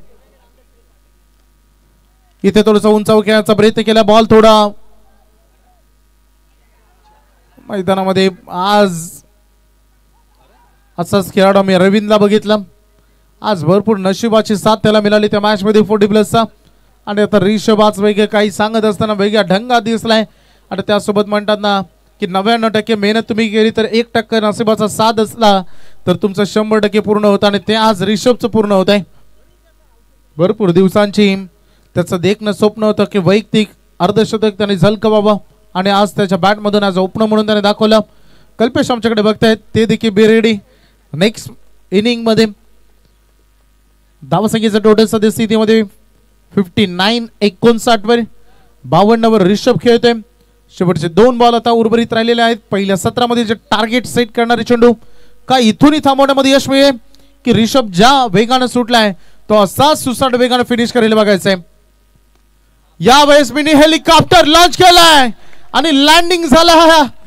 इथे थोडंसं उंचावर खेळण्याचा प्रयत्न केला. बॉल थोडा मैदानामध्ये आज असाच खेळाडू मी रवींद्रला बघितलं. आज भरपूर नशिबाची साथ त्याला मिळाली त्या मॅच मध्ये 40+चा. आणि आता ऋषभ आज वेगळे काही सांगत असताना वेगळ्या ढंगात दिसलाय. आणि त्यासोबत म्हणतात ना की 99% मेहनत तुम्ही केली तर 1% नशिबाचा साथ असला तर तुमचं 100% पूर्ण होतं. आणि ते आज ऋषभचं पूर्ण होत आहे. भरपूर दिवसांची त्याचं देखणं स्वप्न होतं की वैयक्तिक अर्धशतक त्याने झलकवावं. आणि आज त्याच्या बॅटमधून आज ओपनर म्हणून त्याने दाखवलं. कल्पेश आमच्याकडे बघतायत ते देखील बी रेडी. नेक्स्ट इनिंग मध्ये धावसंख्येचं टोटल सध्या स्थितीमध्ये 59. 59 वर 52 वर ऋषभ खेळतोय. शेवटचे 2 बॉल आता उर्वरित राहिलेले आहेत. पहिल्या सत्रामध्ये जे टार्गेट सेट करणारे चेंडू का इथूनही थांबवण्यामध्ये यश मिळेल की ऋषभ ज्या वेगाने सुटलाय तो असाच सुसाट वेगाने फिनिश करेल बघायचंय. यावेळेस मिनी हेलिकॉप्टर लॉन्च केलाय आणि लँडिंग झाला.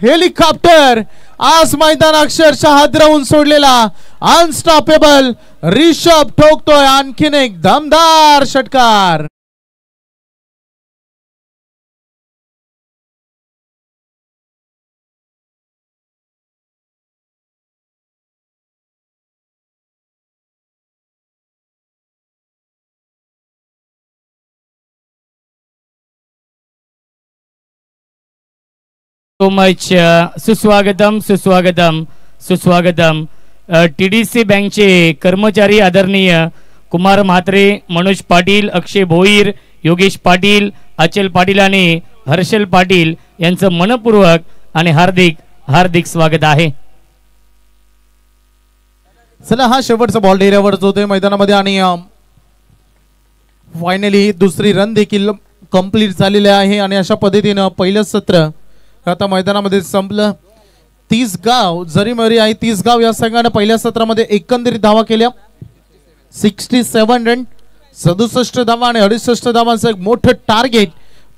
हेलिकॉप्टर आज मैदान अक्षरशः हादरवून सोडलेला अनस्टॉपेबल ऋषभ ठोकतोय आणखीन एक दमदार षटकार. So much. सुस्वागतम सुस्वागतम सुस्वागतम. TDC बँकचे कर्मचारी आदरणीय कुमार म्हात्रे, मनोज पाटील, अक्षय भोईर, योगेश पाटील, अचल पाटील आणि हर्षल पाटील यांचं मनपूर्वक आणि हार्दिक हार्दिक स्वागत आहे. चला हा शेवटचा बॉल डेऱ्यावर होतोय मैदानामध्ये आणि फायनली दुसरी रन देखील कंप्लीट झालेली आहे आणि अशा पद्धतीनं पहिलं सत्र आता मैदानामध्ये संपलं. 30 गाव जरी मरी आहे 30 गाव या संघाने पहिल्या सत्रामध्ये एकंदरीत धावा केल्या 67 रन 67 धावा आणि 68 धावांचं एक मोठं target.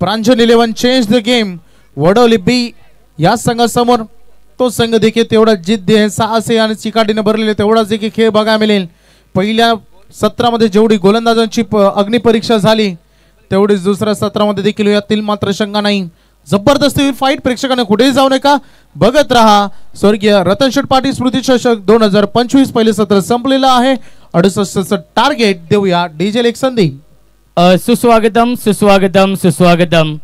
Pranjal 11 change the game Vadavali B या संघासमोर. तो संघ देखील तेवढा जिद्द आहे साहस आहे आणि चिकाटीने भरलेले तेवढाच देखील खेळ बघायला मिळेल. पहिल्या सत्रामध्ये जेवढी गोलंदाजांची अग्निपरीक्षा झाली तेवढीच दुसऱ्या सत्रामध्ये देखील यातील मात्र शंका नाही. जबरदस्त फाईट प्रेक्षकांना कुठेही जाऊ नका बघत रहा. स्वर्गीय रतनशेठ पाटील स्मृती चषक 2025 पहिले सत्र संपलेलं आहे. 68 टार्गेट देऊया डीजे एक संधी. सुस्वागतम सुस्वागतम सुस्वागतम.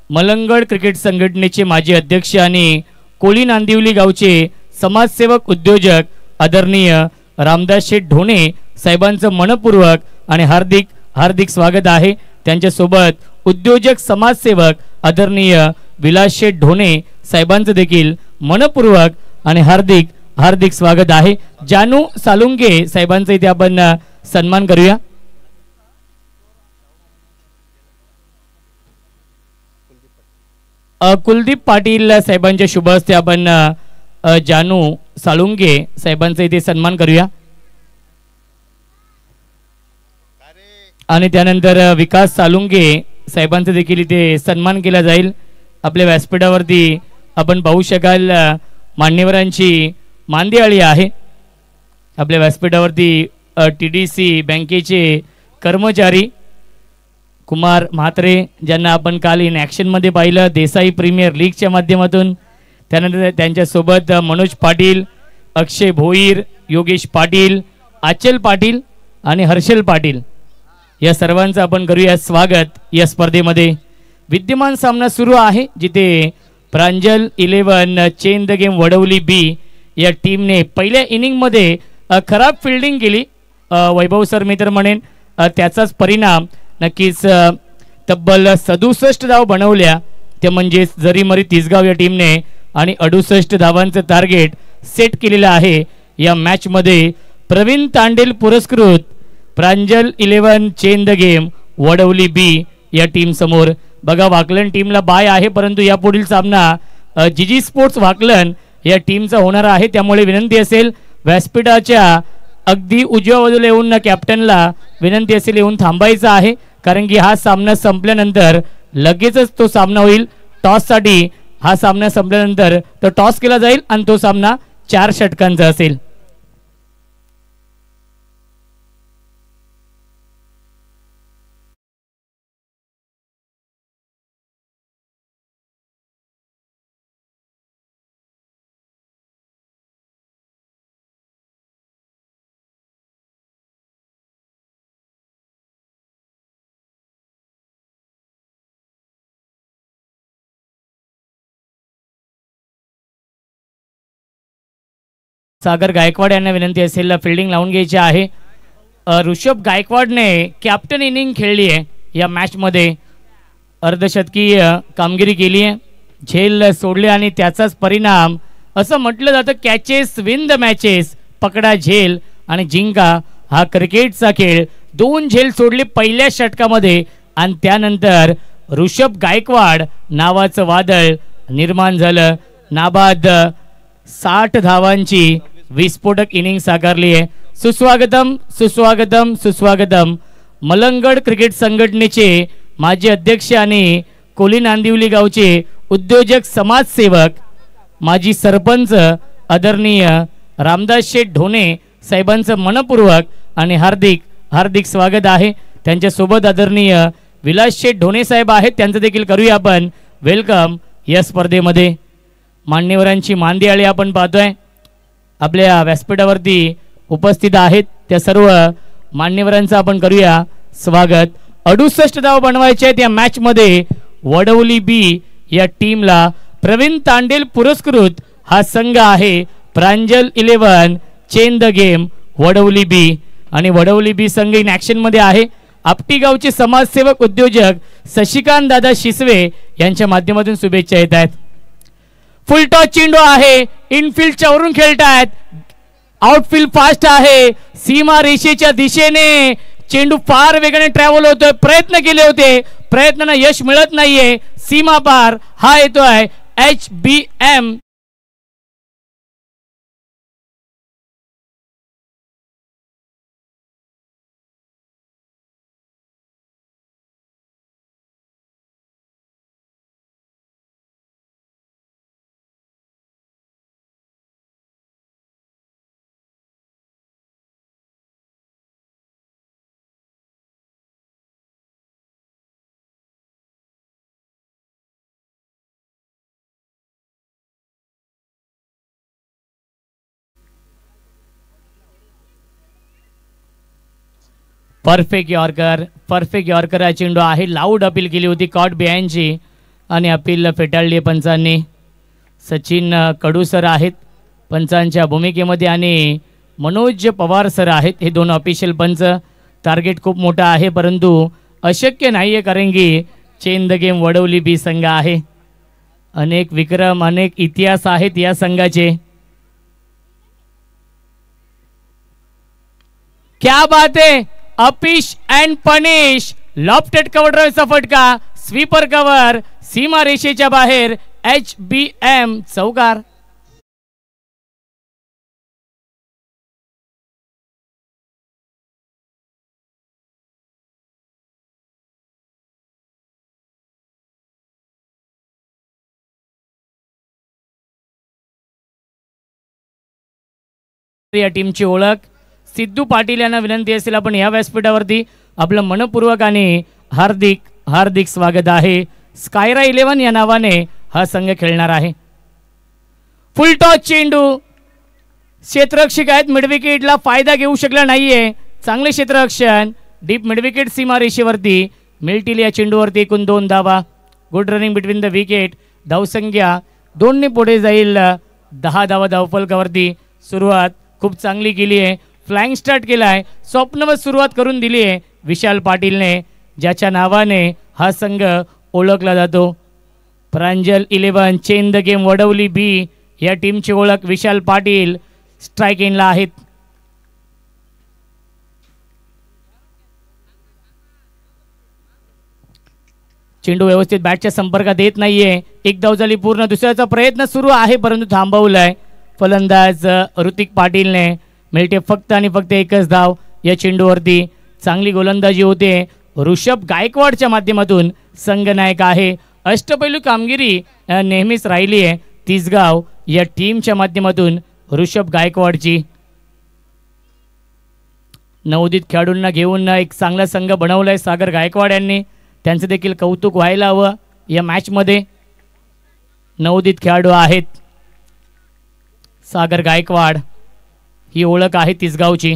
मलंगड क्रिकेट संघटनेचे माजी अध्यक्ष आणि कोळी नांदिवली गावचे समाजसेवक उद्योजक आदरणीय रामदास शेठ ढोणे साहेबांचं मनपूर्वक आणि हार्दिक हार्दिक स्वागत आहे. त्यांच्यासोबत उद्योजक समाजसेवक आदरणीय विलास शेठ ढोणे साहेबांचं देखील मनपूर्वक आणि हार्दिक हार्दिक स्वागत आहे. जानू सालुंगे साहेबांचा इथे आपण सन्मान करूया. कुलदीप पाटील साहेबांच्या शुभ हस्ते आपण जानू साळुंगे साहेबांचा इथे सन्मान करूया. आणि त्यानंतर विकास सालुंगे साहेबांचा देखील इथे सन्मान केला जाईल. आपल्या व्यासपीठावरती आपण पाहू शकाल मान्यवरांची मांदियाळी आहे. आपल्या व्यासपीठावरती TDC बँकेचे कर्मचारी कुमार म्हात्रे ज्यांना आपण काल इन ॲक्शनमध्ये पाहिलं देसाई प्रीमियर लीगच्या माध्यमातून. त्यानंतर त्यांच्यासोबत मनोज पाटील, अक्षय भोईर, योगेश पाटील, आचल पाटील आणि हर्षल पाटील या सर्वांचं आपण करूया स्वागत या स्पर्धेमध्ये. विद्यमान सामना सुरू आहे जिथे Pranjal 11 change the game Vadavali B या टीमने पहिल्या इनिंगमध्ये खराब फिल्डिंग केली. वैभव सर मी तर म्हणेन त्याचाच परिणाम नक्कीच तब्बल 67 धाव बनवल्या. ते म्हणजेच जरी मरी तिसगाव या टीमने आणि 68 धावांचं टार्गेट सेट केलेलं आहे. या मॅचमध्ये प्रवीण तांडेल पुरस्कृत Pranjal 11 change the game Vadavali B या टीम समोर. बघा वाकलन टीमला बाय आहे परंतु या पुढील सामना जीजी स्पोर्ट्स वाकलन या टीमचा होणार आहे. त्यामुळे विनंती असेल व्यासपीठाच्या अगदी उजव्या बाजूला येऊन कॅप्टनला विनंती असेल येऊन थांबायचं आहे कारण की हा सामना संपल्यानंतर लगेचच तो सामना होईल. टॉससाठी हा सामना संपल्यानंतर तो टॉस केला जाईल आणि तो सामना 4 षटकांचा असेल. सागर गायकवाड यांना विनंती असेल फिल्डिंग लावून घ्यायची आहे. ऋषभ गायकवाडने कॅप्टन इनिंग खेळली आहे या मॅचमध्ये. अर्धशतकीय कामगिरी केली आहे. झेल सोडले आणि त्याचाच परिणाम असं म्हटलं जातं कॅचेस विन द मॅचेस. पकडा झेल आणि जिंका हा क्रिकेटचा खेळ. 2 झेल सोडले पहिल्या षटकामध्ये आणि त्यानंतर ऋषभ गायकवाड नावाचं वादळ निर्माण झालं. नाबाद 60 धावांची विस्फोटक इनिंग साकारली आहे. सुस्वागतम सुस्वागतम सुस्वागतम. मलंगड क्रिकेट संघटनेचे माजी अध्यक्ष आणि कोली नांदिवली गावचे उद्योजक समाजसेवक माजी सरपंच आदरणीय रामदास शेठ ढोणे साहेबांचं मनपूर्वक आणि हार्दिक हार्दिक स्वागत आहे. त्यांच्यासोबत आदरणीय विलास शेठ ढोणे साहेब आहेत त्यांचं देखील करूया आपण वेलकम या स्पर्धेमध्ये. मान्यवरांची मांदियाळी आपण पाहतोय आपल्या व्यासपीठावरती उपस्थित आहेत त्या सर्व मान्यवरांचं आपण करूया स्वागत. 68 धाव बनवायचे आहेत या मॅच मध्ये. वडवली बी या टीमला प्रवीण तांडेल पुरस्कृत हा संघ आहे. Pranjal 11 change the game Vadavali B आणि वडवली बी संघ इन ॲक्शन मध्ये आहे. आपटी गावचे समाजसेवक उद्योजक शशिकांत दादा शिसवे यांच्या माध्यमातून शुभेच्छा येत आहेत. फुल टॉस चेंडू आहे. इनफिल्डच्या वरून खेळतायत. आउटफील्ड फास्ट आहे सीमा रेषेच्या दिशेने चेंडू फार वेगाने ट्रॅव्हल होतोय प्रयत्न केले होते प्रयत्नांना यश मिळत नाहीये सीमा पार हा येतोय HBM परफेक्ट यॉर्कर हा चेंडू आहे लाऊड अपील केली होती कॉट बिहाइंडची आणि अपील फेटाळली पंचांनी सचिन कडू सर आहेत पंचांच्या भूमिकेमध्ये आणि मनोज पवार सर आहेत हे दोन ऑफिशियल पंच टार्गेट खूप मोठा आहे परंतु अशक्य नाही आहे कारण की change the game Vadavali B संघ आहे अनेक विक्रम अनेक इतिहास आहेत या संघाचे क्या बात है uppish and punish lofted cover ड्राइव्हचा फटका स्वीपर कव्हर सीमा रेषेच्या बाहेर HBM चौकार या टीमची ओळख सिद्धू पाटील यांना विनंती असेल आपण या व्यासपीठावरती आपलं मनपूर्वक आणि हार्दिक हार्दिक स्वागत आहे स्कायरा 11 या नावाने हा संघ खेळणार आहे फुल टॉस चेंडू क्षेत्ररक्षक आहेत मिडविकेटला फायदा घेऊ शकला नाहीये चांगले क्षेत्ररक्षण डीप मिडविकेट सीमा रेषेवरती मिळतील या चेंडूवरती एकूण 2 धावा good running between the wicket धावसंख्या 2 ने पुढे जाईल 10 धावा धावफलकावरती सुरुवात खूप चांगली केली आहे फ्लाइंग स्टार्ट केलाय स्वप्नवत सुरुवात करून दिली आहे विशाल पाटीलने ज्याच्या नावाने हा संघ ओळखला जातो Pranjal 11 change the game Vadavali B या टीमची ओळख विशाल पाटील स्ट्राइक एंडला आहेत चेंडू व्यवस्थित बॅटच्या संपर्कात येत नाहीये एक धाव झाली पूर्ण दुसऱ्याचा प्रयत्न सुरू आहे परंतु थांबवलाय फलंदाज ऋतिक पाटीलने मिळते फक्त आणि फक्त एकच धाव या चेंडूवरती चांगली गोलंदाजी होते ऋषभ गायकवाडच्या माध्यमातून संघनायक आहे अष्टपैलू कामगिरी नेहमीच राहिली आहे तिसगाव या टीमच्या माध्यमातून ऋषभ गायकवाडची नवोदित खेळाडूंना घेऊन एक चांगला संघ बनवलाय सागर गायकवाड यांनी त्यांचं देखील कौतुक व्हायला हवं या मॅच मध्ये नवोदित खेळाडू आहेत सागर गायकवाड ही ओळख आहे तिसगावची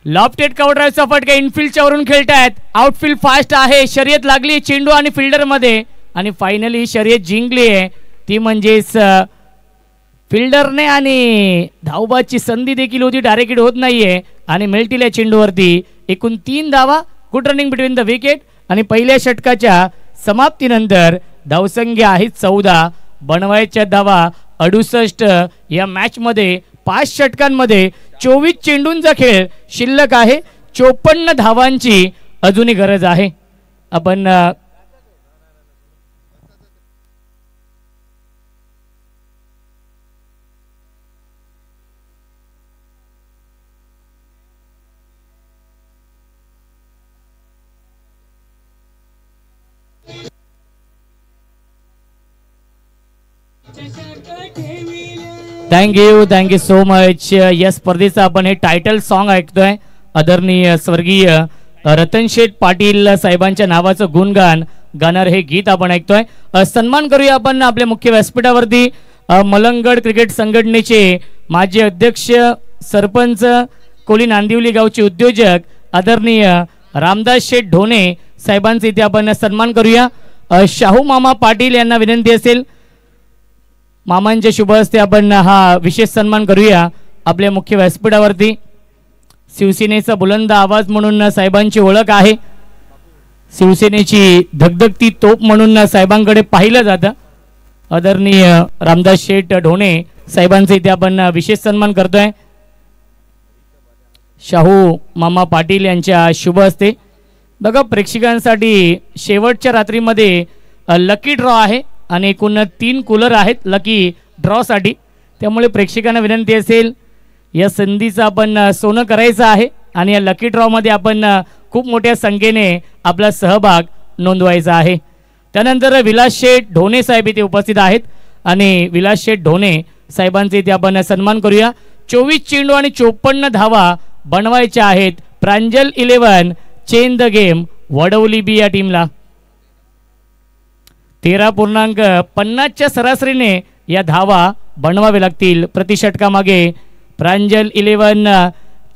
लॉफ्टेड कव्हर ड्राइव्हचा फटका इनफिल्डच्या वरून खेळतायत आउटफील्ड फास्ट आहे शर्यत लागली चेंडू आणि फिल्डर मध्ये आणि फायनली शर्यत जिंकली आहे ती म्हणजेच फिल्डरने आणि धावबाची संधी देखील होती डायरेक्ट हिट होत नाहीये आणि मिळतील या चेंडूवरती एकूण 3 धावा good running between the wicket आणि पहिल्या षटकाच्या समाप्तीनंतर धावसंख्या आहे 14 बनवायच्या धावा 68 या मॅच मध्ये 5 षटकांमध्ये 24 चेंडूंचा खेळ शिल्लक आहे 54 धावांची अजूनही गरज आहे आपण थँक्यू सो मच या स्पर्धेचं आपण हे टायटल सॉन्ग ऐकतोय आदरणीय स्वर्गीय रतन शेठ पाटील साहेबांच्या नावाचं गुणगान गाणार हे गीत आपण ऐकतोय सन्मान करूया आपण आपल्या मुख्य व्यासपीठावरती मलंगड क्रिकेट संघटनेचे माजी अध्यक्ष सरपंच कोली नांदिवली गावचे उद्योजक आदरणीय रामदास शेठ ढोणे साहेबांचा इथे आपण सन्मान करूया शाहू मामा पाटील यांना विनंती असेल मामांच्या शुभ हस्ते आपण हा विशेष सन्मान करूया आपल्या मुख्य व्यासपीठावरती शिवसेनेचा बुलंद आवाज म्हणून साहेबांची ओळख आहे शिवसेनेची धगधगती तोप म्हणून साहेबांकडे पाहिलं जातं आदरणीय रामदास शेठ ढोणे साहेबांचा इथे आपण विशेष सन्मान करतोय. शाहू मामा पाटील यांच्या शुभ हस्ते. बघा प्रेक्षकांसाठी शेवटच्या रात्रीमध्ये लकी ड्रॉ आहे आणि एकूण 3 कूलर आहेत लकी ड्रॉसाठी. त्यामुळे प्रेक्षकांना विनंती असेल या संधीचं आपण सोनं करायचं आहे आणि या लकी ड्रॉमध्ये आपण खूप मोठ्या संख्येने आपला सहभाग नोंदवायचा आहे. त्यानंतर विलास शेठ ढोणे साहेब इथे उपस्थित आहेत आणि विलास शेठ ढोणे साहेबांचे इथे आपण सन्मान करूया. 24 चेंडू आणि 54 धावा बनवायच्या आहेत Pranjal 11 change the game Vadavali B या टीमला. 13.50च्या सरासरीने या धावा बनवावे लागतील प्रति षटकामागे. Pranjal 11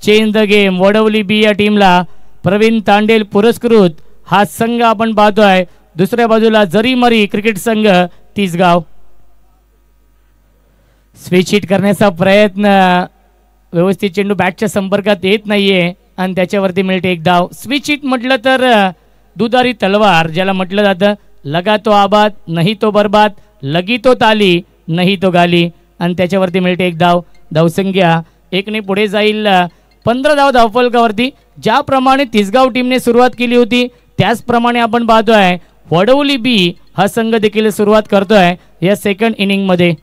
change the game Vadavali B या टीमला प्रवीण तांडेल पुरस्कृत हा संघ आपण पाहतोय. दुसऱ्या बाजूला जरीमरी क्रिकेट संघ तिसगाव. स्विच हिट करण्याचा प्रयत्न, व्यवस्थित चेंडू बॅटच्या संपर्कात येत नाहीये आणि त्याच्यावरती मिळते एक धाव. स्विच हिट म्हटलं तर दुधारी तलवार ज्याला म्हटलं जातं. लगा तो आबाद नाही तो बर्बाद, लगी तो ताली नाही तो गाली आणि त्याच्यावरती मिळते एक धाव. धावसंख्या 1ने पुढे जाईल 15 धाव धावफलकावरती. ज्याप्रमाणे तिसगाव टीमने सुरुवात केली होती त्याचप्रमाणे आपण पाहतोय वडवली बी हा संघ देखील सुरुवात करतोय या सेकंड इनिंग मध्ये.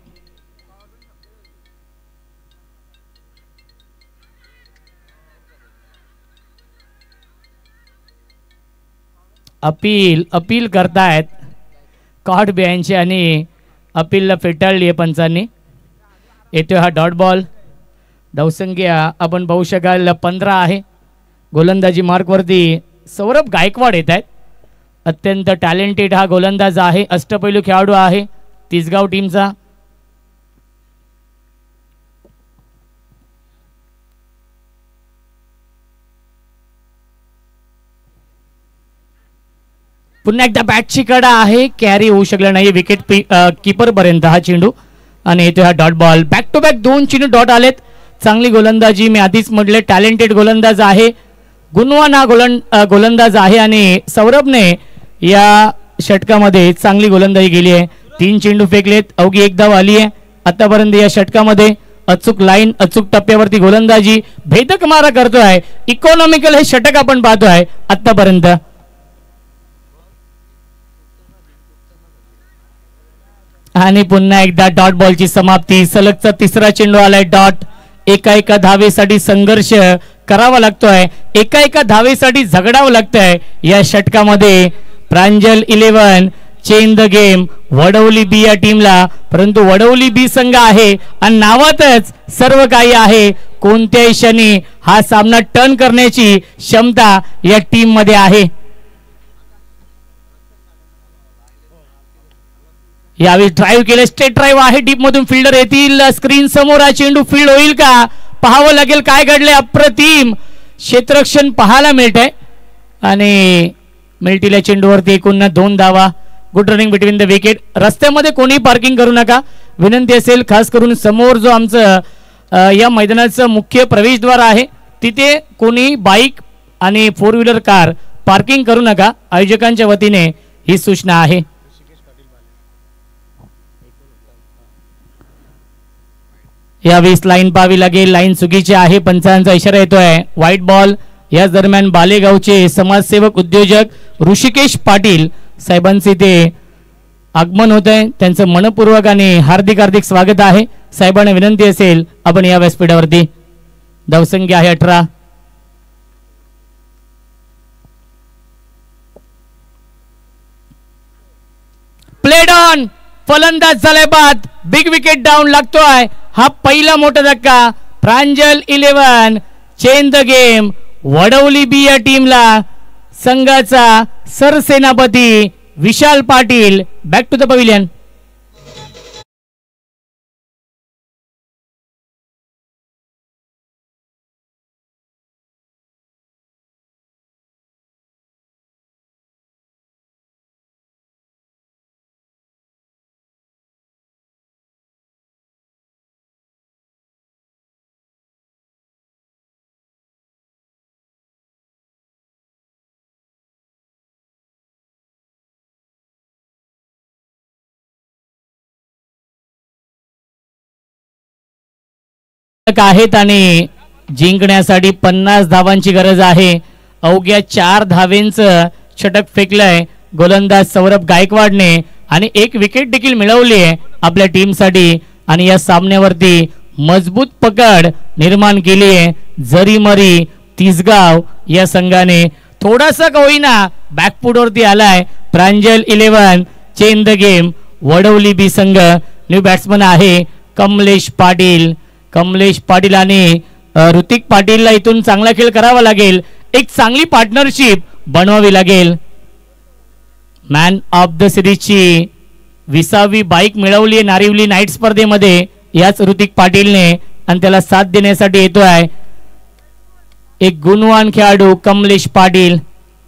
अपील करतायत कॉट बियांचे आणि अपीलला फेटाळली आहे पंचांनी. येतोय हा डॉट बॉल. धावसंख्या आपण पाहू शकाल 15 आहे. गोलंदाजी मार्कवरती सौरभ गायकवाड येत आहेत. अत्यंत टॅलेंटेड हा गोलंदाज आहे, अष्टपैलू खेळाडू आहे तिसगाव टीमचा. पुन्हा एकदा बॅटची कडा आहे, कॅरी होऊ शकला नाही विकेट कीपर पर्यंत हा चेंडू आणि येतोय हा dot ball. Back to back 2 चेंडू डॉट आलेत. चांगली गोलंदाजी, मी आधीच म्हटले टॅलेंटेड गोलंदाज आहे, गुणवान हा गोलंदाज आहे आणि सौरभने या षटकामध्ये चांगली गोलंदाजी केली आहे. 3 चेंडू फेकलेत, अवघी एक धाव आली आहे आतापर्यंत या षटकामध्ये. अचूक लाईन, अचूक टप्प्यावरती गोलंदाजी, भेदक मारा करतोय. इकॉनॉमिकल हे षटक आपण पाहतोय आतापर्यंत. आणि पुन्हा एकदा डॉट बॉलची समाप्ती. सलगचा तिसरा चेंडू आलाय डॉट. एका धावेसाठी संघर्ष करावा लागतोय, एका धावेसाठी झगडावं लागतंय या षटकामध्ये. Pranjal 11 change the game Vadavali B या टीमला. परंतु वडवली बी संघ आहे आणि नावातच सर्व काही आहे. कोणत्याही क्षणी हा सामना टर्न करण्याची क्षमता या टीम मध्ये आहे. यावेळी ड्राईव्ह केले, स्ट्रेट ड्राईव्ह आहे, डीप मधून फिल्डर येतील. स्क्रीन समोर हा चेंडू फील्ड होईल का पाहावं लागेल. काय घडले, अप्रतिम क्षेत्ररक्षण पाहायला मिळतंय आणि मिळतील चेंडूवरती एकूण 2 धावा. Good running between the wicket. रस्त्यामध्ये कोणी पार्किंग करू नका विनंती असेल. खास करून समोर जो आमचं या मैदानाचं मुख्य प्रवेशद्वार आहे तिथे कोणी बाईक आणि 4 व्हीलर कार पार्किंग करू नका. आयोजकांच्या वतीने ही सूचना आहे. यावेळेस लाईन पाहावी लागेल, लाईन चुकीची आहे, पंचांचा इशारा येतोय. White ball. याच दरम्यान बालेगावचे समाजसेवक उद्योजक ऋषिकेश पाटील साहेबांचे ते आगमन होत आहे. त्यांचं मनपूर्वक आणि हार्दिक स्वागत आहे. साहेबांना विनंती असेल आपण या व्यासपीठावरती. धावसंख्या आहे 18. Played on. फलंदाज झालाय बाद. बिग विकेट डाऊन लागतोय. हा पहिला मोठा धक्का. Pranjal 11 change the game Vadavali B या टीमला. संघाचा सरसेनापती Vishal Patil back to the pavilion. आहेत आणि जिंकण्यासाठी 50 धावांची गरज आहे. अवघ्या 4 धावेंचं षटक फेकलंय गोलंदाज सौरभ गायकवाडने आणि 1 विकेट देखील मिळवली आहे आपल्या टीमसाठी आणि या सामन्यावरती मजबूत पकड निर्माण केली आहे. जरीमरी तिसगाव या संघाने थोडासा का होईना बॅकफुटवरती आलाय. Pranjal 11 change the game. Vadavali B संघ न्यू बॅट्समन आहे कमलेश पाटील. कमलेश पाटील आणि ऋतिक पाटीलला इथून चांगला खेळ करावा लागेल. एक चांगली पार्टनरशिप बनवावी लागेल. मॅन ऑफ द सिरीजची 20वी बाईक मिळवली नारिवली नाईट स्पर्धेमध्ये याच ऋतिक पाटीलने आणि त्याला साथ देण्यासाठी येतोय एक गुणवान खेळाडू कमलेश पाटील.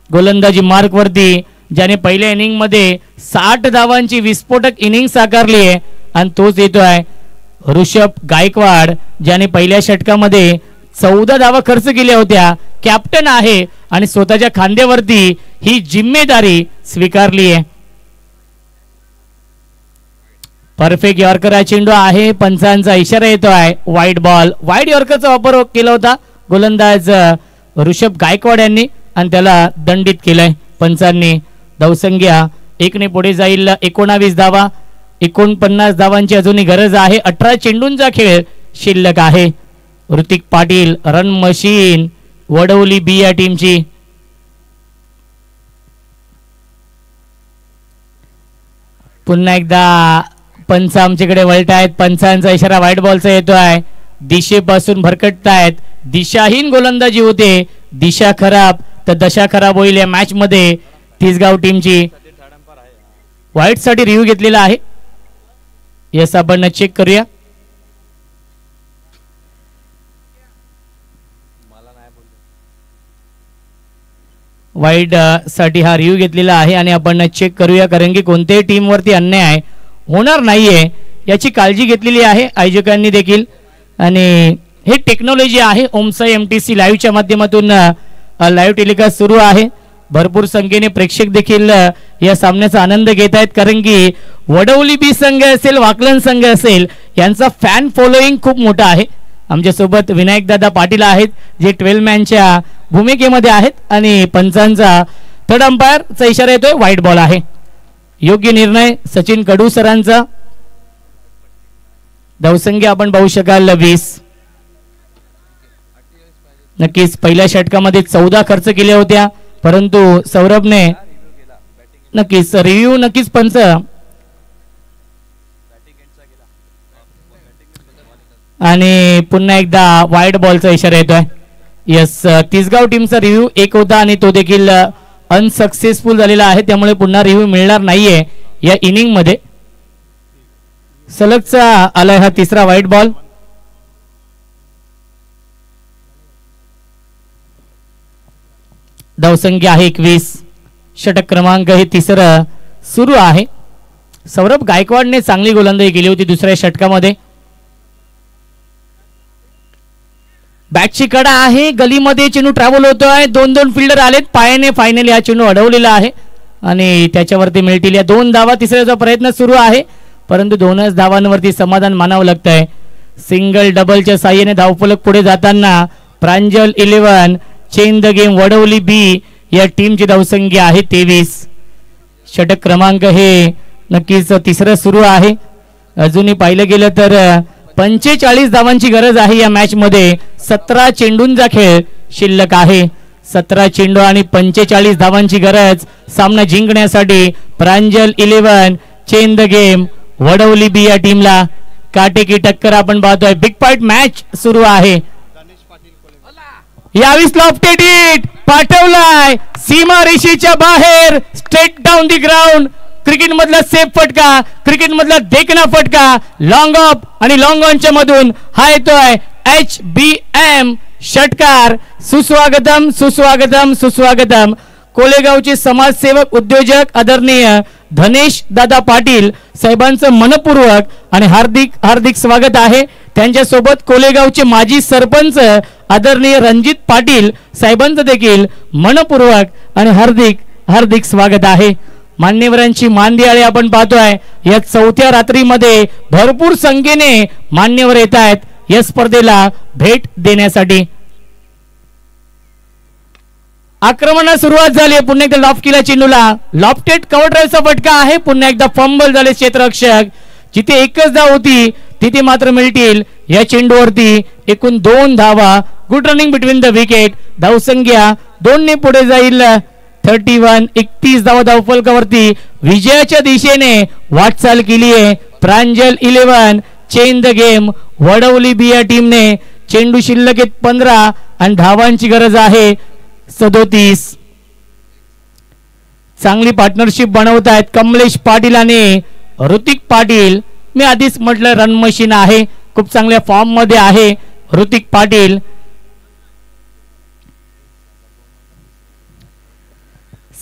गोलंदाजी मार्क वरती ज्याने पहिल्या इनिंग मध्ये 60 धावांची विस्फोटक इनिंग साकारली आहे आणि तोच येतोय ऋषभ गायकवाड ज्याने पहिल्या षटकामध्ये 14 धावा खर्च केल्या होत्या. कॅप्टन आहे आणि स्वतःच्या खांद्यावरती ही जिम्मेदारी स्वीकारली आहे. परफेक्ट यॉर्कर हा चेंडू आहे. पंचांचा इशारा येतोय वाईड बॉल. वाईड यॉर्करचा वापर केला होता गोलंदाज ऋषभ गायकवाड यांनी आणि त्याला दंडित केलंय पंचांनी. धावसंख्या 1 ने पुढे जाईल. 19 धावा. 49 धावांची अजूनही गरज आहे. 18 चेंडूंचा खेळ शिल्लक आहे. Hrithik Patil run machine Vadavali B या टीमची. पुन्हा एकदा पंच आमच्याकडे वळत आहेत. पंचांचा इशारा व्हाईट बॉलचा येतोय. दिशेपासून भरकटतायत. दिशाहीन गोलंदाजी होते. दिशा खराब तर दशा खराब होईल या मॅच मध्ये. तिसगाव टीमची व्हाईट साठी रिव्ह्यू घेतलेला आहे. यस आपण चेक करूया. वाईट साठी हा रिव्ह्यू घेतलेला आहे आणि आपण चेक करूया कारण की कोणत्याही टीम वरती अन्याय होणार नाहीये याची काळजी घेतलेली आहे आयोजकांनी देखील. आणि हे टेक्नॉलॉजी आहे. ओमसाई MTC लाईव्हच्या माध्यमातून लाईव्ह टेलिकास्ट सुरू आहे. भरपूर संख्येने प्रेक्षक देखील या सामन्याचा आनंद घेत आहेत कारण की वडवली बी संघ असेल वाकलन संघ असेल यांचा फॅन फॉलोईंग खूप मोठा आहे. आमच्यासोबत विनायक दादा पाटील आहेत जे 12 मॅनच्या भूमिकेमध्ये आहेत आणि पंचांचा थर्ड अंपायरचा इशारा येतोय व्हाईट बॉल आहे. योग्य निर्णय सचिन कडू सरांचा. धावसंख्या आपण पाहू शकाल 20. नक्कीच पहिल्या षटकामध्ये 14 खर्च केल्या होत्या परंतु सौरभने नक्कीच रिव्ह्यू नक्कीच पंच आणि पुन्हा एकदा वाईड बॉलचा इशारा येतोय. यस तिसगाव टीमचा रिव्ह्यू 1 होता आणि तो देखील अनसक्सेसफुल झालेला आहे त्यामुळे पुन्हा रिव्ह्यू मिळणार नाहीये या इनिंग मध्ये. सलगचा आलाय हा तिसरा वाईट बॉल. धावसंख्या आहे 21. षटक क्रमांक हे तिसरं सुरू आहे. सौरभ गायकवाडने चांगली गोलंदाजी केली होती दुसऱ्या षटकामध्ये. बॅटची कडा आहे. गलीमध्ये चेंडू ट्रॅव्हल होतोय. 2 फिल्डर आलेत. पायाने फायनली हा चेंडू अडवलेला आहे आणि त्याच्यावरती मिळतील या 2 धावा. तिसऱ्याचा प्रयत्न सुरू आहे परंतु 2च धावांवरती समाधान मानावं लागतंय. सिंगल डबलच्या साह्याने धावफलक पुढे जाताना Pranjal 11 change the game Vadavali B या टीमची धावसंख्या आहे 23. षटक क्रमांक हे नक्कीच तिसरं सुरू आहे. अजूनही पाहिलं गेलं तर 45 धावांची गरज आहे या मॅच मध्ये. 17 चेंडूंचा खेळ शिल्लक आहे. 17 चेंडू आणि 45 धावांची गरज सामना जिंकण्यासाठी. Pranjal 11 change the game Vadavali B या टीमला. काटेकी टक्कर आपण पाहतोय. बिग फाईट मॅच सुरू आहे. यावेळेस लॉफ्टेड हिट पाठवलाय सीमा रेषेच्या बाहेर. Straight down the ground. Cricket मधला सेफ फटका. क्रिकेट मधला देखना फटका. लॉंग ऑफ आणि लॉंग ऑनच्या मधून हा येतोय HBM षटकार. सुस्वागतम सुस्वागतम सुस्वागतम. कोलेगावचे समाजसेवक उद्योजक आदरणीय धनेश दादा पाटील साहेबांचं मनपूर्वक आणि हार्दिक हार्दिक स्वागत आहे. त्यांच्यासोबत कोलेगावचे माजी सरपंच आदरणीय रणजित पाटील साहेबांचं देखील मनपूर्वक आणि हार्दिक हार्दिक स्वागत आहे. मान्यवरांची मानदियाळी आपण पाहतोय. या 4थ्या रात्रीमध्ये भरपूर संख्येने मान्यवर येत आहेत या स्पर्धेला भेट देण्यासाठी. आक्रमणाला सुरुवात झाली. पुन्हा एकदा लॉफ्ट केला चेंडूला. लॉफ्टेड कव्हर ड्राईव्हचा फटका आहे. पुन्हा एकदा फंबल झाले क्षेत्ररक्षक. जिथे एकच धाव होती तिथे मात्र मिळतील या चेंडूवरती एकूण 2 धावा. Good running between the wicket. धावसंख्या 2 ने पुढे जाईल. 31 धावा धावफलकावरती विजयाच्या दिशेने वाटचाल केली आहे Pranjal 11. Change the game. Vadavali B या टीमने चेंडू शिल्लक आहेत 15 आणि धावांची गरज आहे 37. चांगली पार्टनरशिप बनवत आहेत कमलेश पाटील आणि ऋतिक पाटील. मी आधीच म्हटलं रन मशीन आहे. खूप चांगल्या फॉर्म मध्ये आहे ऋतिक पाटील.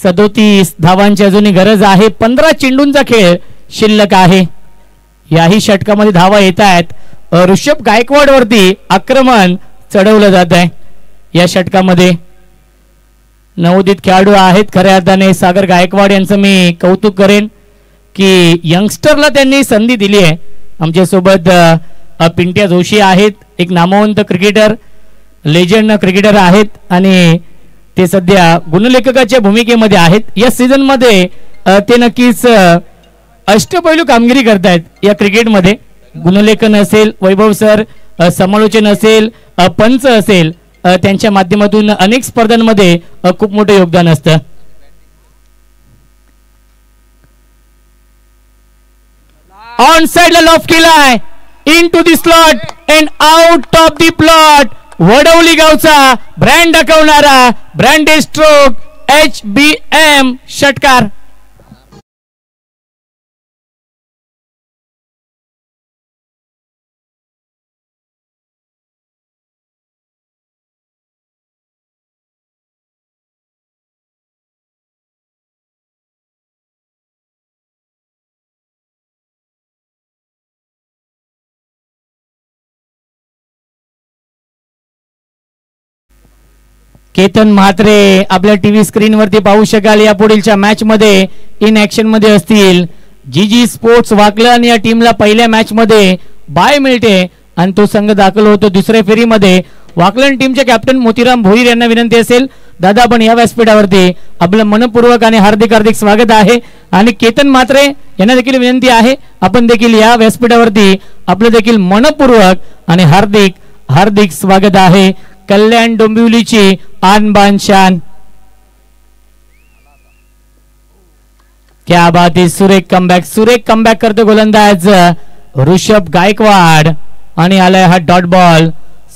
सदोतीस धावांची अजूनही गरज आहे. 15 चेंडूंचा खेळ शिल्लक आहे. याही षटकामध्ये धावा येत आहेत. ऋषभ गायकवाड वरती आक्रमण चढवलं जात आहे. या षटकामध्ये नवोदित खेळाडू आहेत खऱ्या अर्थाने. सागर गायकवाड यांचं मी कौतुक करेन की यंगस्टरला त्यांनी संधी दिली आहे. आमच्यासोबत पिंट्या जोशी आहेत. एक नामवंत क्रिकेटर लेजंड क्रिकेटर आहेत आणि ते सध्या गुणलेखकाच्या भूमिकेमध्ये आहेत. या सीझन मध्ये ते नक्कीच अष्टपैलू कामगिरी करतायत या क्रिकेटमध्ये. गुणलेखन असेल, वैभव सर, समालोचन असेल, पंच असेल, त्यांच्या माध्यमातून अनेक स्पर्धांमध्ये खूप मोठं योगदान असतं. ऑन साइडला लॉफ्ट केलाय. Into the slot and out of the plot. Wadavali गावचा ब्रँड दाखवणारा ब्रँडेड स्ट्रोक HBM षटकार. केतन म्हात्रे आपल्या टीव्ही स्क्रीन वरती पाहू शकाल. या पुढीलच्या मॅच मध्ये इन ऍक्शन मध्ये असतील. जीजी स्पोर्ट्स वाकलन या टीमला पहिल्या मॅच मध्ये बाय मिळते आणि तो संघ दाखल होतो दुसऱ्या फेरीमध्ये. वाकलन टीमचे कॅप्टन मोतीराम भोईर यांना विनंती असेल, दादा आपण या व्यासपीठावरती आपलं मनपूर्वक आणि हार्दिक हार्दिक स्वागत आहे. आणि केतन म्हात्रे यांना देखील विनंती आहे, आपण देखील या व्यासपीठावरती आपलं देखील मनपूर्वक आणि हार्दिक हार्दिक स्वागत आहे. कल्याण डोंबिवलीची आन बान शान. क्या बात आहे. सुरेख कमबॅक करतो गोलंदाज ऋषभ गायकवाड आणि आलाय हा डॉट बॉल.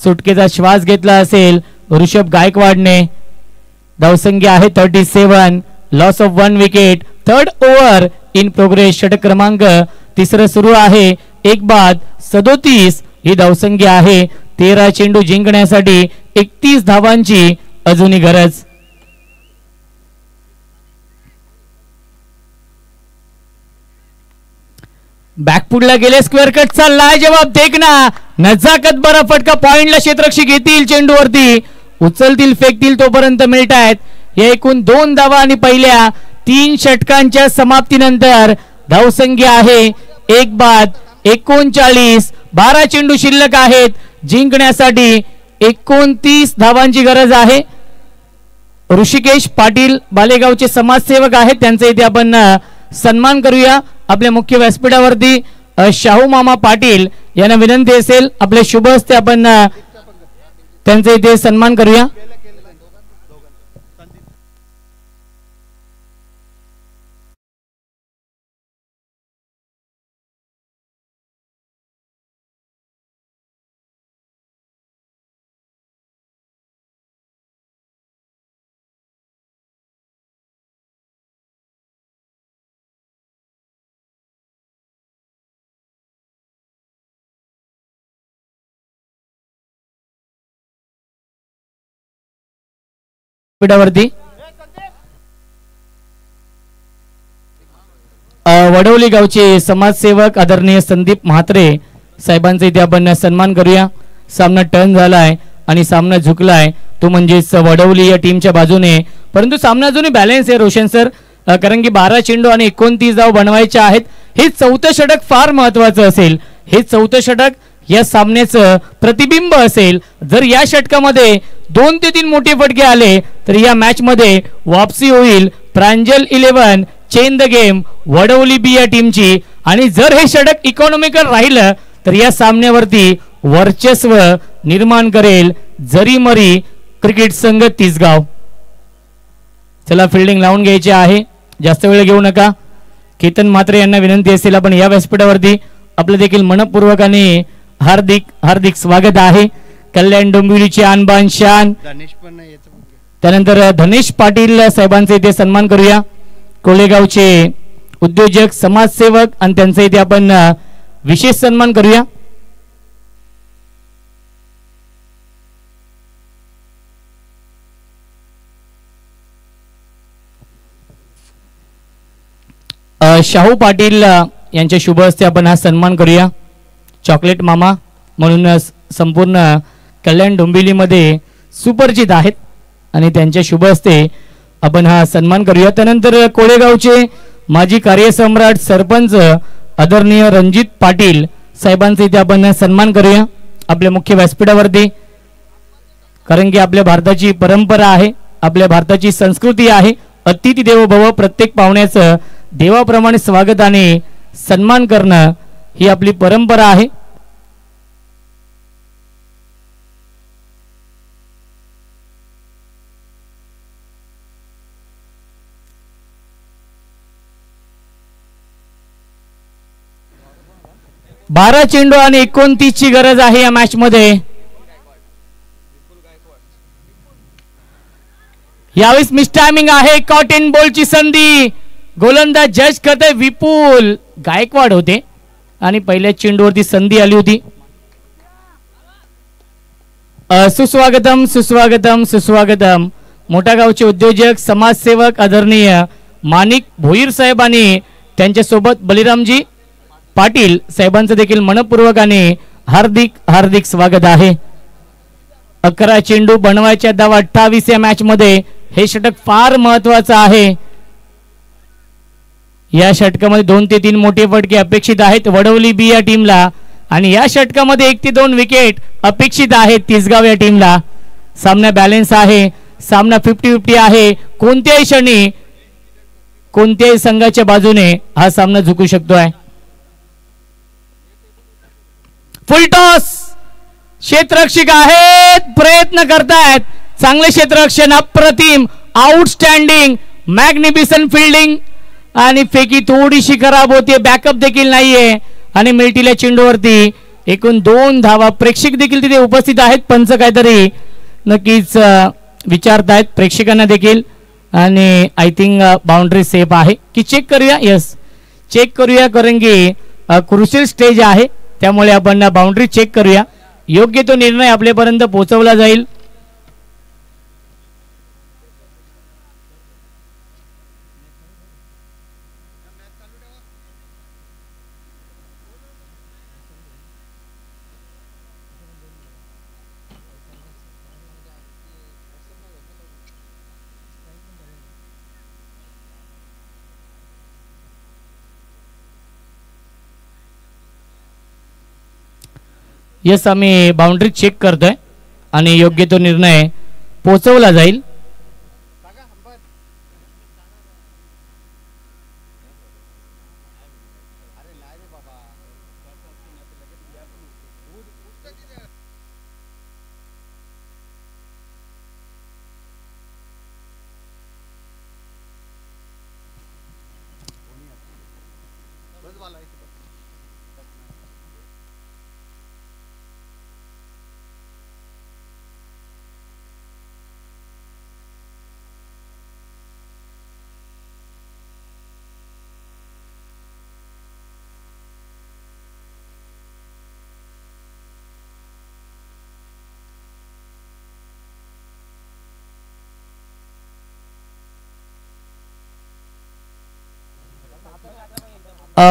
सुटकेचा श्वास घेतला असेल ऋषभ गायकवाडने. धावसंख्या आहे 37. Loss of 1 wicket. 3rd over in progress. षटक क्रमांक 3 सुरू आहे. एक बाद 37 ही धावसंख्या आहे. 13 चेंडू जिंकण्यासाठी 31 धावांची अजूनही गरज. बॅकफुटला गेले. स्क्वेअर कटचा लाजवाब देखना. नजाकत बरा फटका. पॉइंटला क्षेत्ररक्षक येतील चेंडूवरती. उचलतील फेकतील तोपर्यंत मिळतायत. या एकूण 2 धावा आणि पहिल्या 3 षटकांच्या समाप्तीनंतर धावसंख्या आहे 1 बाद. 39. 12 चेंडू शिल्लक आहेत. जिंकण्यासाठी 29 धावांची गरज आहे. ऋषिकेश पाटील बालेगावचे समाजसेवक आहेत, त्यांचा इथे आपण सन्मान करूया. आपल्या मुख्य व्यासपीठावरती शाहू मामा पाटील यांना विनंती असेल, आपल्या शुभ हस्ते आपण त्यांचा इथे सन्मान करूया. वडवली गावचे समाजसेवक आदरणीय संदीप म्हात्रे साहेबांचा इथे आपण सन्मान करूया. सामना टर्न झालाय आणि सामना झुकलाय, तो म्हणजेच वडवली या टीमच्या बाजूने. परंतु सामना अजूनही बॅलन्स आहे रोशन सर, कारण की 12 चेंडू आणि 29 धाव बनवायचे आहेत. हे 4थं षटक फार महत्वाचं असेल. हे 4थं षटक या सामन्याचं प्रतिबिंब असेल. जर या षटकामध्ये 2 ते 3 मोठे फटके आले तर या मॅच मध्ये वापसी होईल Pranjal 11 change the game Vadavali B या टीमची. आणि जर हे षटक इकॉनॉमिकल राहिलं तर या सामन्यावरती वर्चस्व निर्माण करेल जरीमरी क्रिकेट संघ तिसगाव. चला फिल्डिंग लावून घ्यायची आहे, जास्त वेळ घेऊ नका. केतन म्हात्रे यांना विनंती असेल आपण या व्यासपीठावरती आपलं देखील मनपूर्वकाने हार्दिक हार्दिक स्वागत आहे. कल्याण डोंबिवलीची आणबान शान. त्यानंतर धनेश पाटील साहेबांचा इथे सन्मान करूया. कोळेगावचे उद्योजक समाजसेवक आणि त्यांचा इथे आपण विशेष सन्मान करूया. शाहू पाटील यांच्या शुभ हस्ते आपण हा सन्मान करूया. चॉकलेट मामा म्हणून संपूर्ण कल्याण डोंबिवलीमध्ये सुपरिचित आहेत आणि त्यांच्या शुभ हस्ते आपण हा सन्मान करूया. त्यानंतर कोळेगावचे माजी कार्यसम्राट सरपंच आदरणीय रणजित पाटील साहेबांचा इथे आपण सन्मान करूया आपल्या मुख्य व्यासपीठावरती. कारण की आपल्या भारताची परंपरा आहे, आपल्या भारताची संस्कृती आहे, अतिथी देवो भव, प्रत्येक पाहुण्याचं देवाप्रमाणे स्वागत आणि सन्मान करणं ही आपली परंपरा आहे. बारा चेंडू आणि 29 ची गरज आहे या मॅच मध्ये. यावेळेस मिस टायमिंग आहे. कॉट इन बॉलची संधी. गोलंदाज जज करते विपुल गायकवाड होते आणि पहिल्या चेंडूवरती संधी आली होती. सुस्वागतम सुस्वागतम सुस्वागतम. मोठा गावचे उद्योजक समाजसेवक आदरणीय माणिक भोईर साहेब आणि त्यांच्यासोबत बलिरामजी पाटील साहेबांचं देखील मनपूर्वकाने हार्दिक हार्दिक स्वागत आहे. 11 चेंडू बनवायच्या धावा 28 या मॅच मध्ये. हे षटक फार महत्वाचं आहे. या षटकामध्ये 2 ते 3 मोठे फटके अपेक्षित आहेत वडवली बी या टीमला आणि या षटकामध्ये 1 ते 2 विकेट अपेक्षित आहेत तिसगाव या टीमला. सामना बॅलन्स आहे, सामना 50-50 आहे. कोणत्याही क्षणी कोणत्याही संघाच्या बाजूने हा सामना झुकू शकतोय. Full toss. क्षेत्ररक्षक आहेत, प्रयत्न करतायत. चांगले क्षेत्ररक्षण, अप्रतिम, आउटस्टँडिंग, मॅग्निफिसंट फिल्डिंग आणि फेकी थोडीशी खराब होते. बॅकअप देखील नाहीये आणि मिल्टील्या चेंडूवरती एकूण 2 धावा. प्रेक्षक देखील तिथे उपस्थित आहेत. पंच काहीतरी नक्कीच विचारतायत प्रेक्षकांना देखील आणि आय थिंक बाउंड्री सेफ आहे की चेक करूया. यस, चेक करूया कारण की क्रुशियल स्टेज आहे त्यामुळे आपण बाउंड्री चेक करूया. योग्य तो निर्णय आपल्यापर्यंत पोहोचवला जाईल. यस, आम्ही बाउंड्री चेक करतोय आणि योग्य तो निर्णय पोहोचवला जाईल.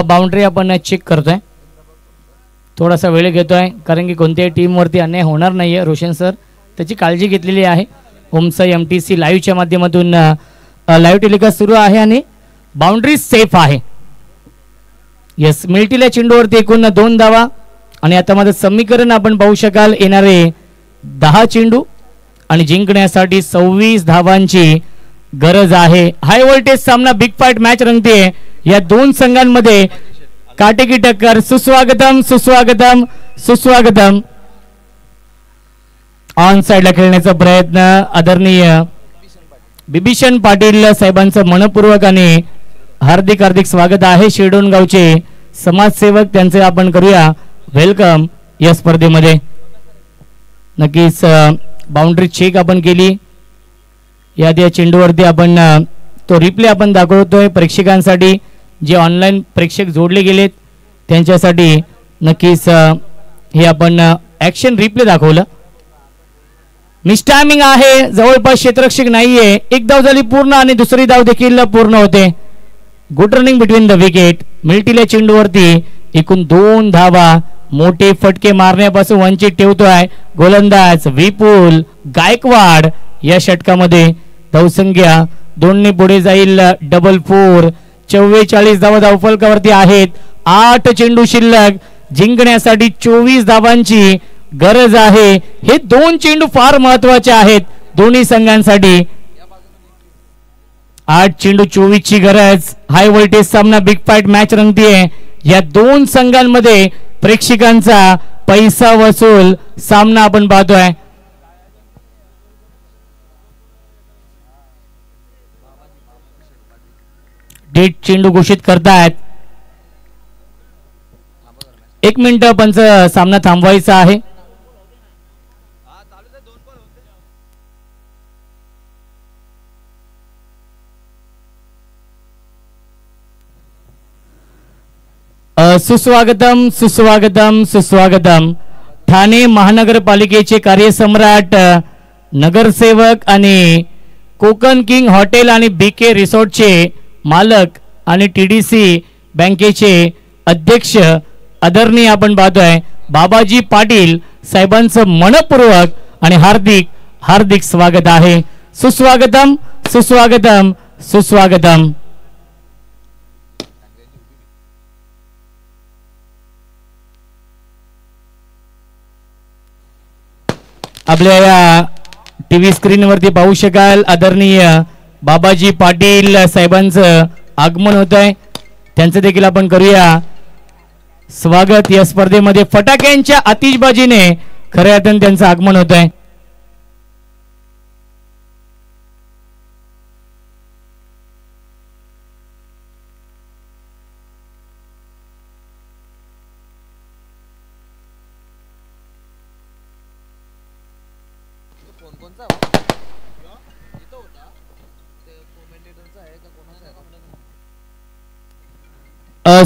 बाउंड्री आपण चेक करतोय. थोडासा वेळ घेतोय कारण की कोणत्याही टीमवरती अन्याय होणार नाहीये. रोशन सर त्याची काळजी घेतलेली आहे. ओमसा MTC लाईव्हच्या माध्यमातून लाईव्ह टेलिकास्ट सुरू आहे आणि बाउंड्री सेफ आहे. यस, मिल्टील्या चेंडूवरती एकूण 2 धावा आणि आता माझं समीकरण आपण पाहू शकाल. येणारे 10 चेंडू आणि जिंकण्यासाठी 26 धावांची गरज आहे. हाय व्होल्टेज सामना, बिग फाईट मॅच रंगते. या दोन संघांमध्ये काटेकी टक्कर. सुस्वागतम सुस्वागतम सुस्वागतम. ऑन साइडला खेळण्याचा प्रयत्न. आदरणीय बिभीषण पाटील साहेबांचं मनपूर्वक आणि हार्दिक हार्दिक स्वागत आहे. शिरडोन गावचे समाजसेवक, त्यांचे आपण करूया वेलकम या स्पर्धेमध्ये. नक्कीच बाउंड्री चेक आपण केली. या चेंडूवरती आपण तो रिप्ले आपण दाखवतोय प्रेक्षकांसाठी. जे ऑनलाईन प्रेक्षक जोडले गेलेत त्यांच्यासाठी नक्कीच हे आपण ॲक्शन रिप्ले दाखवलं. मिसटायमिंग आहे, जवळपास क्षेत्ररक्षक नाहीये. एक धाव झाली पूर्ण आणि दुसरी धाव देखील पूर्ण होते. Good running between the wicket. मिल्टील्या चेंडूवरती एकूण 2 धावा. मोठे फटके मारण्यापासून वंचित ठेवतोय गोलंदाज विपुल गायकवाड. या षटकामध्ये धावसंख्या 2 ने पुढे जाईल. डबल 4. 44 धावा धावफलकावरती आहेत. 8 चेंडू शिल्लक. जिंकण्यासाठी 24 धावांची गरज आहे. हे 2 चेंडू फार महत्वाचे आहेत दोन्ही संघांसाठी. 8 चेंडू 24 ची गरज. हाय व्होल्टेज सामना, बिग फाईट मॅच रंगतीये. या दोन संघांमध्ये प्रेक्षकांचा पैसा वसूल सामना आपण पाहतोय. डेट चेंडू घोषित करतायत. 1 मिनिट पंच सामना थांबवायचा आहे. सुस्वागतम सुस्वागतम सुस्वागतम. ठाणे महानगरपालिकेचे कार्यसम्राट, नगरसेवक आणि कोकण किंग हॉटेल आणि बीके रिसॉर्टचे मालक आणि टीडीसी बँकेचे अध्यक्ष आदरणीय आपण पाहतोय बाबाजी पाटील साहेबांचं मनपूर्वक आणि हार्दिक हार्दिक स्वागत आहे. सुस्वागतम सुस्वागतम सुस्वागतम. आपल्या या टीव्ही स्क्रीनवरती पाहू शकाल आदरणीय बाबाजी पाटील साहेबांचं आगमन होत आहे. त्यांचं देखील आपण करूया स्वागत. या स्पर्धेमध्ये फटाक्यांच्या आतिषबाजीने खऱ्या अर्थाने त्यांचं आगमन होत आहे.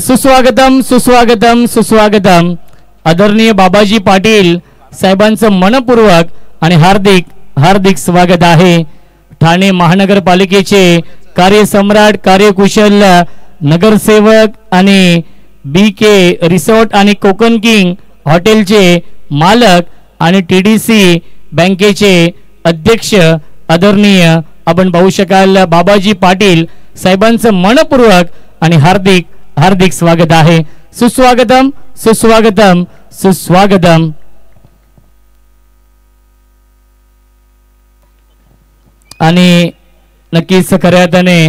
सुस्वागतम सुस्वागतम सुस्वागतम. आदरणीय बाबाजी पाटील साहेबांचं मनपूर्वक आणि हार्दिक हार्दिक स्वागत आहे. ठाणे महानगरपालिकेचे कार्यसम्राट, कार्यकुशल नगरसेवक आणि बीके रिसॉर्ट आणि कोकण किंग हॉटेलचे मालक आणि टीडीसी बँकेचे अध्यक्ष आदरणीय आपण पाहू शकाल बाबाजी पाटील साहेबांचं मनपूर्वक आणि हार्दिक हार्दिक स्वागत आहे. सुस्वागतम सुस्वागतम सुस्वागतम. आणि नक्कीच खऱ्या अर्थाने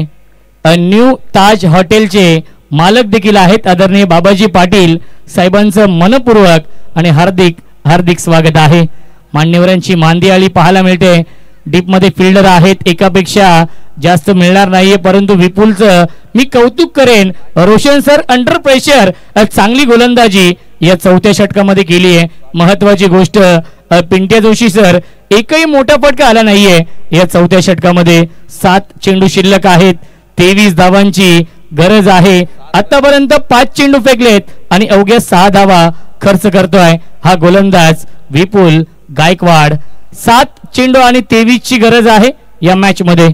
न्यू ताज हॉटेलचे मालक देखील आहेत आदरणीय बाबाजी पाटील साहेबांचं मनपूर्वक आणि हार्दिक हार्दिक स्वागत आहे. मान्यवरांची मांदियाळी पाहायला मिळते. डीप मध्ये फिल्डर आहेत, एकापेक्षा जास्त मिळणार नाहीये, परंतु विपुलचं मी कौतुक करेन. रोशन सर अंडर प्रेशर चांगली गोलंदाजी या 4थ्या षटकामध्ये केली आहे. महत्वाची गोष्ट पिंट्या जोशी सर एकही मोठा फटका आला नाहीये या 4थ्या षटकामध्ये. 7 चेंडू शिल्लक आहेत. 23 धावांची गरज आहे. आतापर्यंत 5 चेंडू फेकलेत आणि अवघ्या 6 धावा खर्च करतोय हा गोलंदाज विपुल गायकवाड. 7 चेंडू आणि 23 ची गरज आहे या मॅच मध्ये.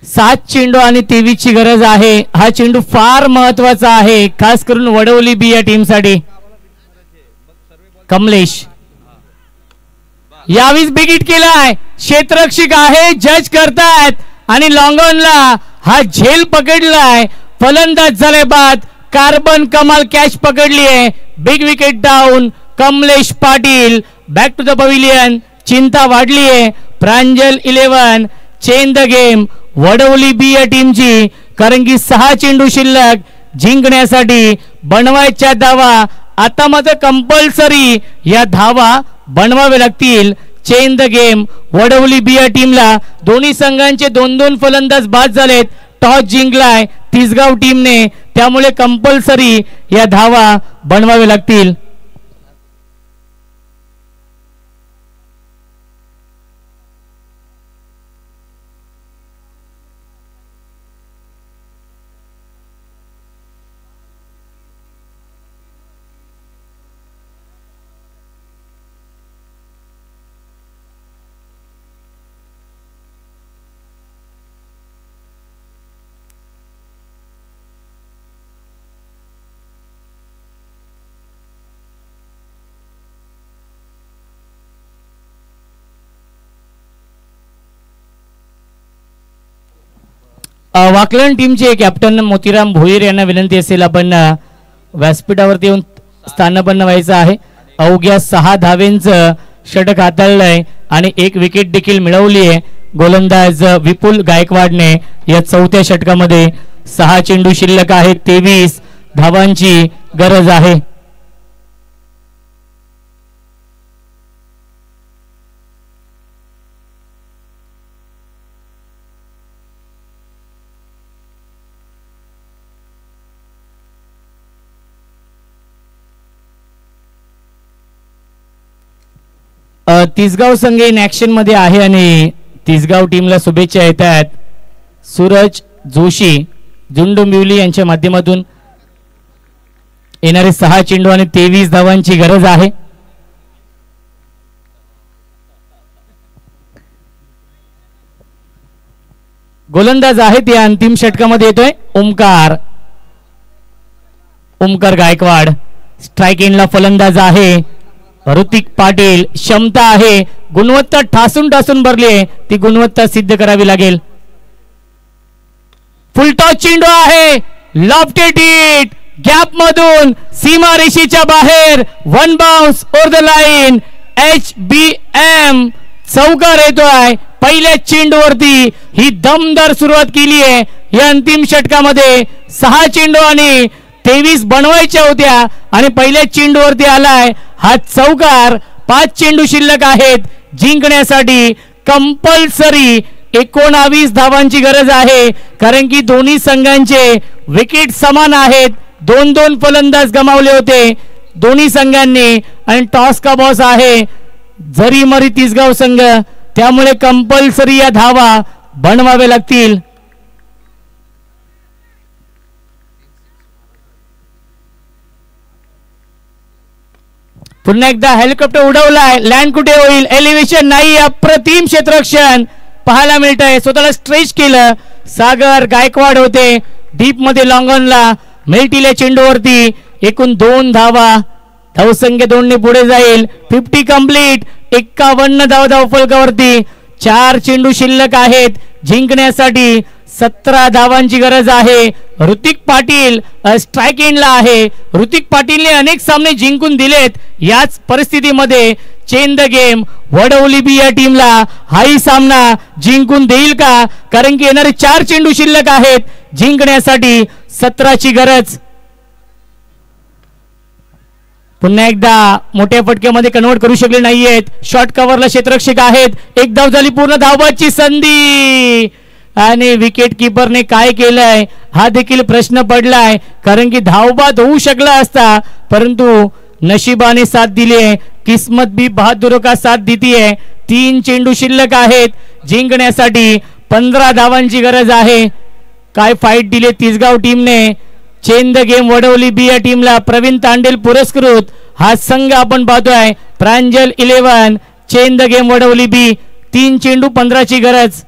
सात चेंडू आणि 23 ची गरज आहे. हा चेंडू फार महत्वाचा आहे, खास करून वडवली बी या टीम साठी. कमलेश यावीस बिगिट केलाय, क्षेत्ररक्षक आहे, जज करतायत आणि लॉंगॉनला हा झेल पकडलाय. फलंदाज झाले बाद. कार्बन कमाल कॅच पकडली आहे. Big wicket down. Kamlesh Patil back to the pavilion. चिंता वाढली आहे. Pranjal 11 change the game. Vadavali B या टीमची, कारण की 6 चेंडू शिल्लक. जिंकण्यासाठी बनवायच्या धावा. आता मात्र कंपल्सरी या धावा बनवावे लागतील. Change the game. Vadavali B या टीमला दोन्ही संघांचे 2-2 फलंदाज बाद झालेत. टॉस जिंकलाय तिसगाव टीमने, त्यामुळे कंपल्सरी या धावा बनवावे लागतील. वाकलन टीमचे कॅप्टन मोतीराम भोईर यांना विनंती असेल आपण व्यासपीठावरती येऊन स्थानपन्न व्हायचं आहे. अवघ्या 6 धावेंचं षटक हाताळलंय आणि 1 विकेट देखील मिळवली आहे गोलंदाज विपुल गायकवाडने. या 4थ्या षटकामध्ये 6 चेंडू शिल्लक आहेत. 23 धावांची गरज आहे. तिसगाव संघ इन ऍक्शन मध्ये आहे आणि तिसगाव टीमला शुभेच्छा येत आहेत. सूरज जोशी जुंडुंबिवली यांच्या माध्यमातून येणारे 6 चेंडू आणि 23 धावांची गरज आहे. गोलंदाज आहे ते अंतिम षटकामध्ये येतोय ओमकार गायकवाड. स्ट्राइक एंडला फलंदाज आहे ऋतिक पाटील. क्षमता आहे, गुणवत्ता ठासून भरली आहे, ती गुणवत्ता सिद्ध करावी लागेल. फुल टॉस चेंडू आहे, लॉफ्टेड हिट गॅप मधून सीमा रेषेच्या बाहेर. 1 bounce over the line. HBM चौकार येतोय. पहिल्या चेंडूवरती ही दमदार सुरुवात केली आहे. या अंतिम षटकामध्ये 6 चेंडू आणि 23 बनवायच्या होत्या आणि पहिल्या चेंडूवरती आलाय हा चौकार. 5 चेंडू शिल्लक आहेत. जिंकण्यासाठी कंपल्सरी 19 धावांची गरज आहे, कारण की दोन्ही संघांचे विकेट समान आहेत. 2-2 फलंदाज गमावले होते दोन्ही संघांनी आणि टॉस का बॉस आहे जरी मरी तिसगाव संघ, त्यामुळे कंपल्सरी या धावा बनवावे लागतील. पुन्हा एकदा हेलिकॉप्टर उडवलाय. लँड कुठे होईल, एलिव्हेशन नाही. अप्रतिम क्षेत्ररक्षण पाहायला मिळत आहे. स्वतःला स्ट्रेच केलं. सागर गायकवाड होते डीप मध्ये लॉंगॉनला. मिळतील चेंडूवरती एकूण 2 धावा. धावसंख्या 2 ने पुढे जाईल. 50 कंप्लीट. 51 धाव फलकावरती. 4 चेंडू शिल्लक आहेत. जिंकण्यासाठी 17 धावांची गरज आहे. ऋतिक पाटील स्ट्राइक एंडला आहे. ऋतिक पाटीलने अनेक सामने जिंकून दिलेत. याच परिस्थितीमध्ये change the game. Vadavali B या टीमला हाही सामना जिंकून देईल का, कारण की येणारे 4 चेंडू शिल्लक आहेत. जिंकण्यासाठी 17ची गरज. पुन्हा एकदा मोठ्या फटक्यामध्ये कन्वर्ट करू शकले नाहीयेत. शॉर्ट कव्हरला क्षेत्ररक्षक आहेत. 1 धाव झाली पूर्ण. धावाची संधी आणि विकेट किपरने काय केलंय हा देखील प्रश्न पडलाय, कारण की धावबाद होऊ शकला असता, परंतु नशिबाने साथ दिली आहे. किस्मत भी बहादुरों का साथ देती है. 3 चेंडू शिल्लक आहेत. जिंकण्यासाठी 15 धावांची गरज आहे. काय फाईट दिली तिसगाव टीमने. Change the game Vadavali B या टीमला प्रवीण तांडेल पुरस्कृत हा संघ आपण पाहतोय. Pranjal 11 change the game Vadavali B. 3 चेंडू 15ची गरज.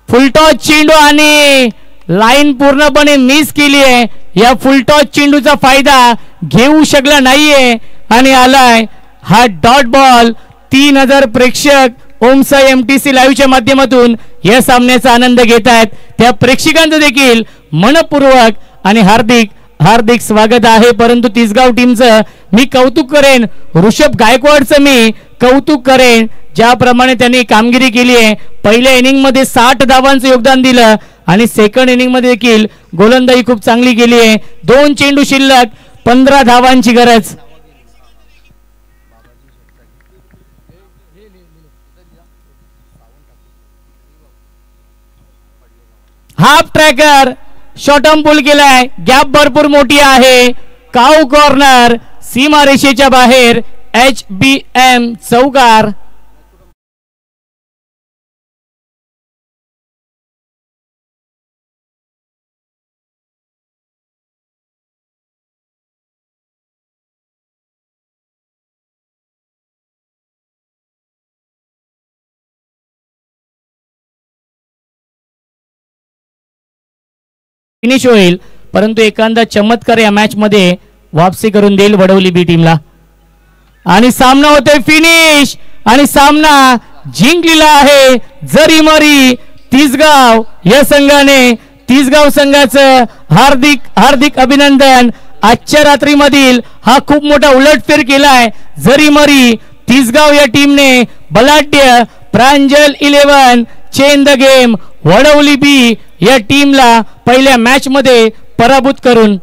फुलटॉस चेंडू आणि लाईन पूर्णपणे मिस केली आहे. या फुलटॉस चेंडूचा फायदा घेऊ शकला नाहीये आणि आलाय हा डॉट बॉल 3000 प्रेक्षक ओमसा MTC लाईव्हच्या माध्यमातून या सामन्याचा आनंद घेत आहेत. त्या प्रेक्षकांचं देखील मनपूर्वक आणि हार्दिक हार्दिक स्वागत आहे. परंतु तिसगाव टीमचं मी कौतुक करेन, ऋषभ गायकवाडचं मी कौतुक करेन, ज्याप्रमाणे त्यांनी कामगिरी केली आहे. पहिल्या इनिंग मध्ये 60 धावांचं योगदान दिलं आणि सेकंड इनिंग मध्ये देखील गोलंदाजी खूप चांगली केली आहे. 2 चेंडू शिल्लक, 15 धावांची गरज. हाफ ट्रॅकर शॉर्टम पुल केलाय, गॅप भरपूर मोठी आहे. काऊ कॉर्नर सीमारेषेच्या बाहेर, HBM चौकार. फिनिश होईल, परंतु एखादा चमत्कार या मॅच मध्ये वापसी करून देईल वडवली बी टीमला. आणि सामना होतोय फिनिश आणि सामना जिंकलेला आहे जरीमरी तिसगाव या संघाने. तिसगाव संघाचं हार्दिक हार्दिक अभिनंदन. आजच्या रात्रीमधील हा खूप मोठा उलटफेर केलाय जरीमरी तिसगाव या टीमने. बलाढ्य Pranjal 11 change the game Vadavali B या टीमला पहिल्या मॅच मध्ये पराभूत करून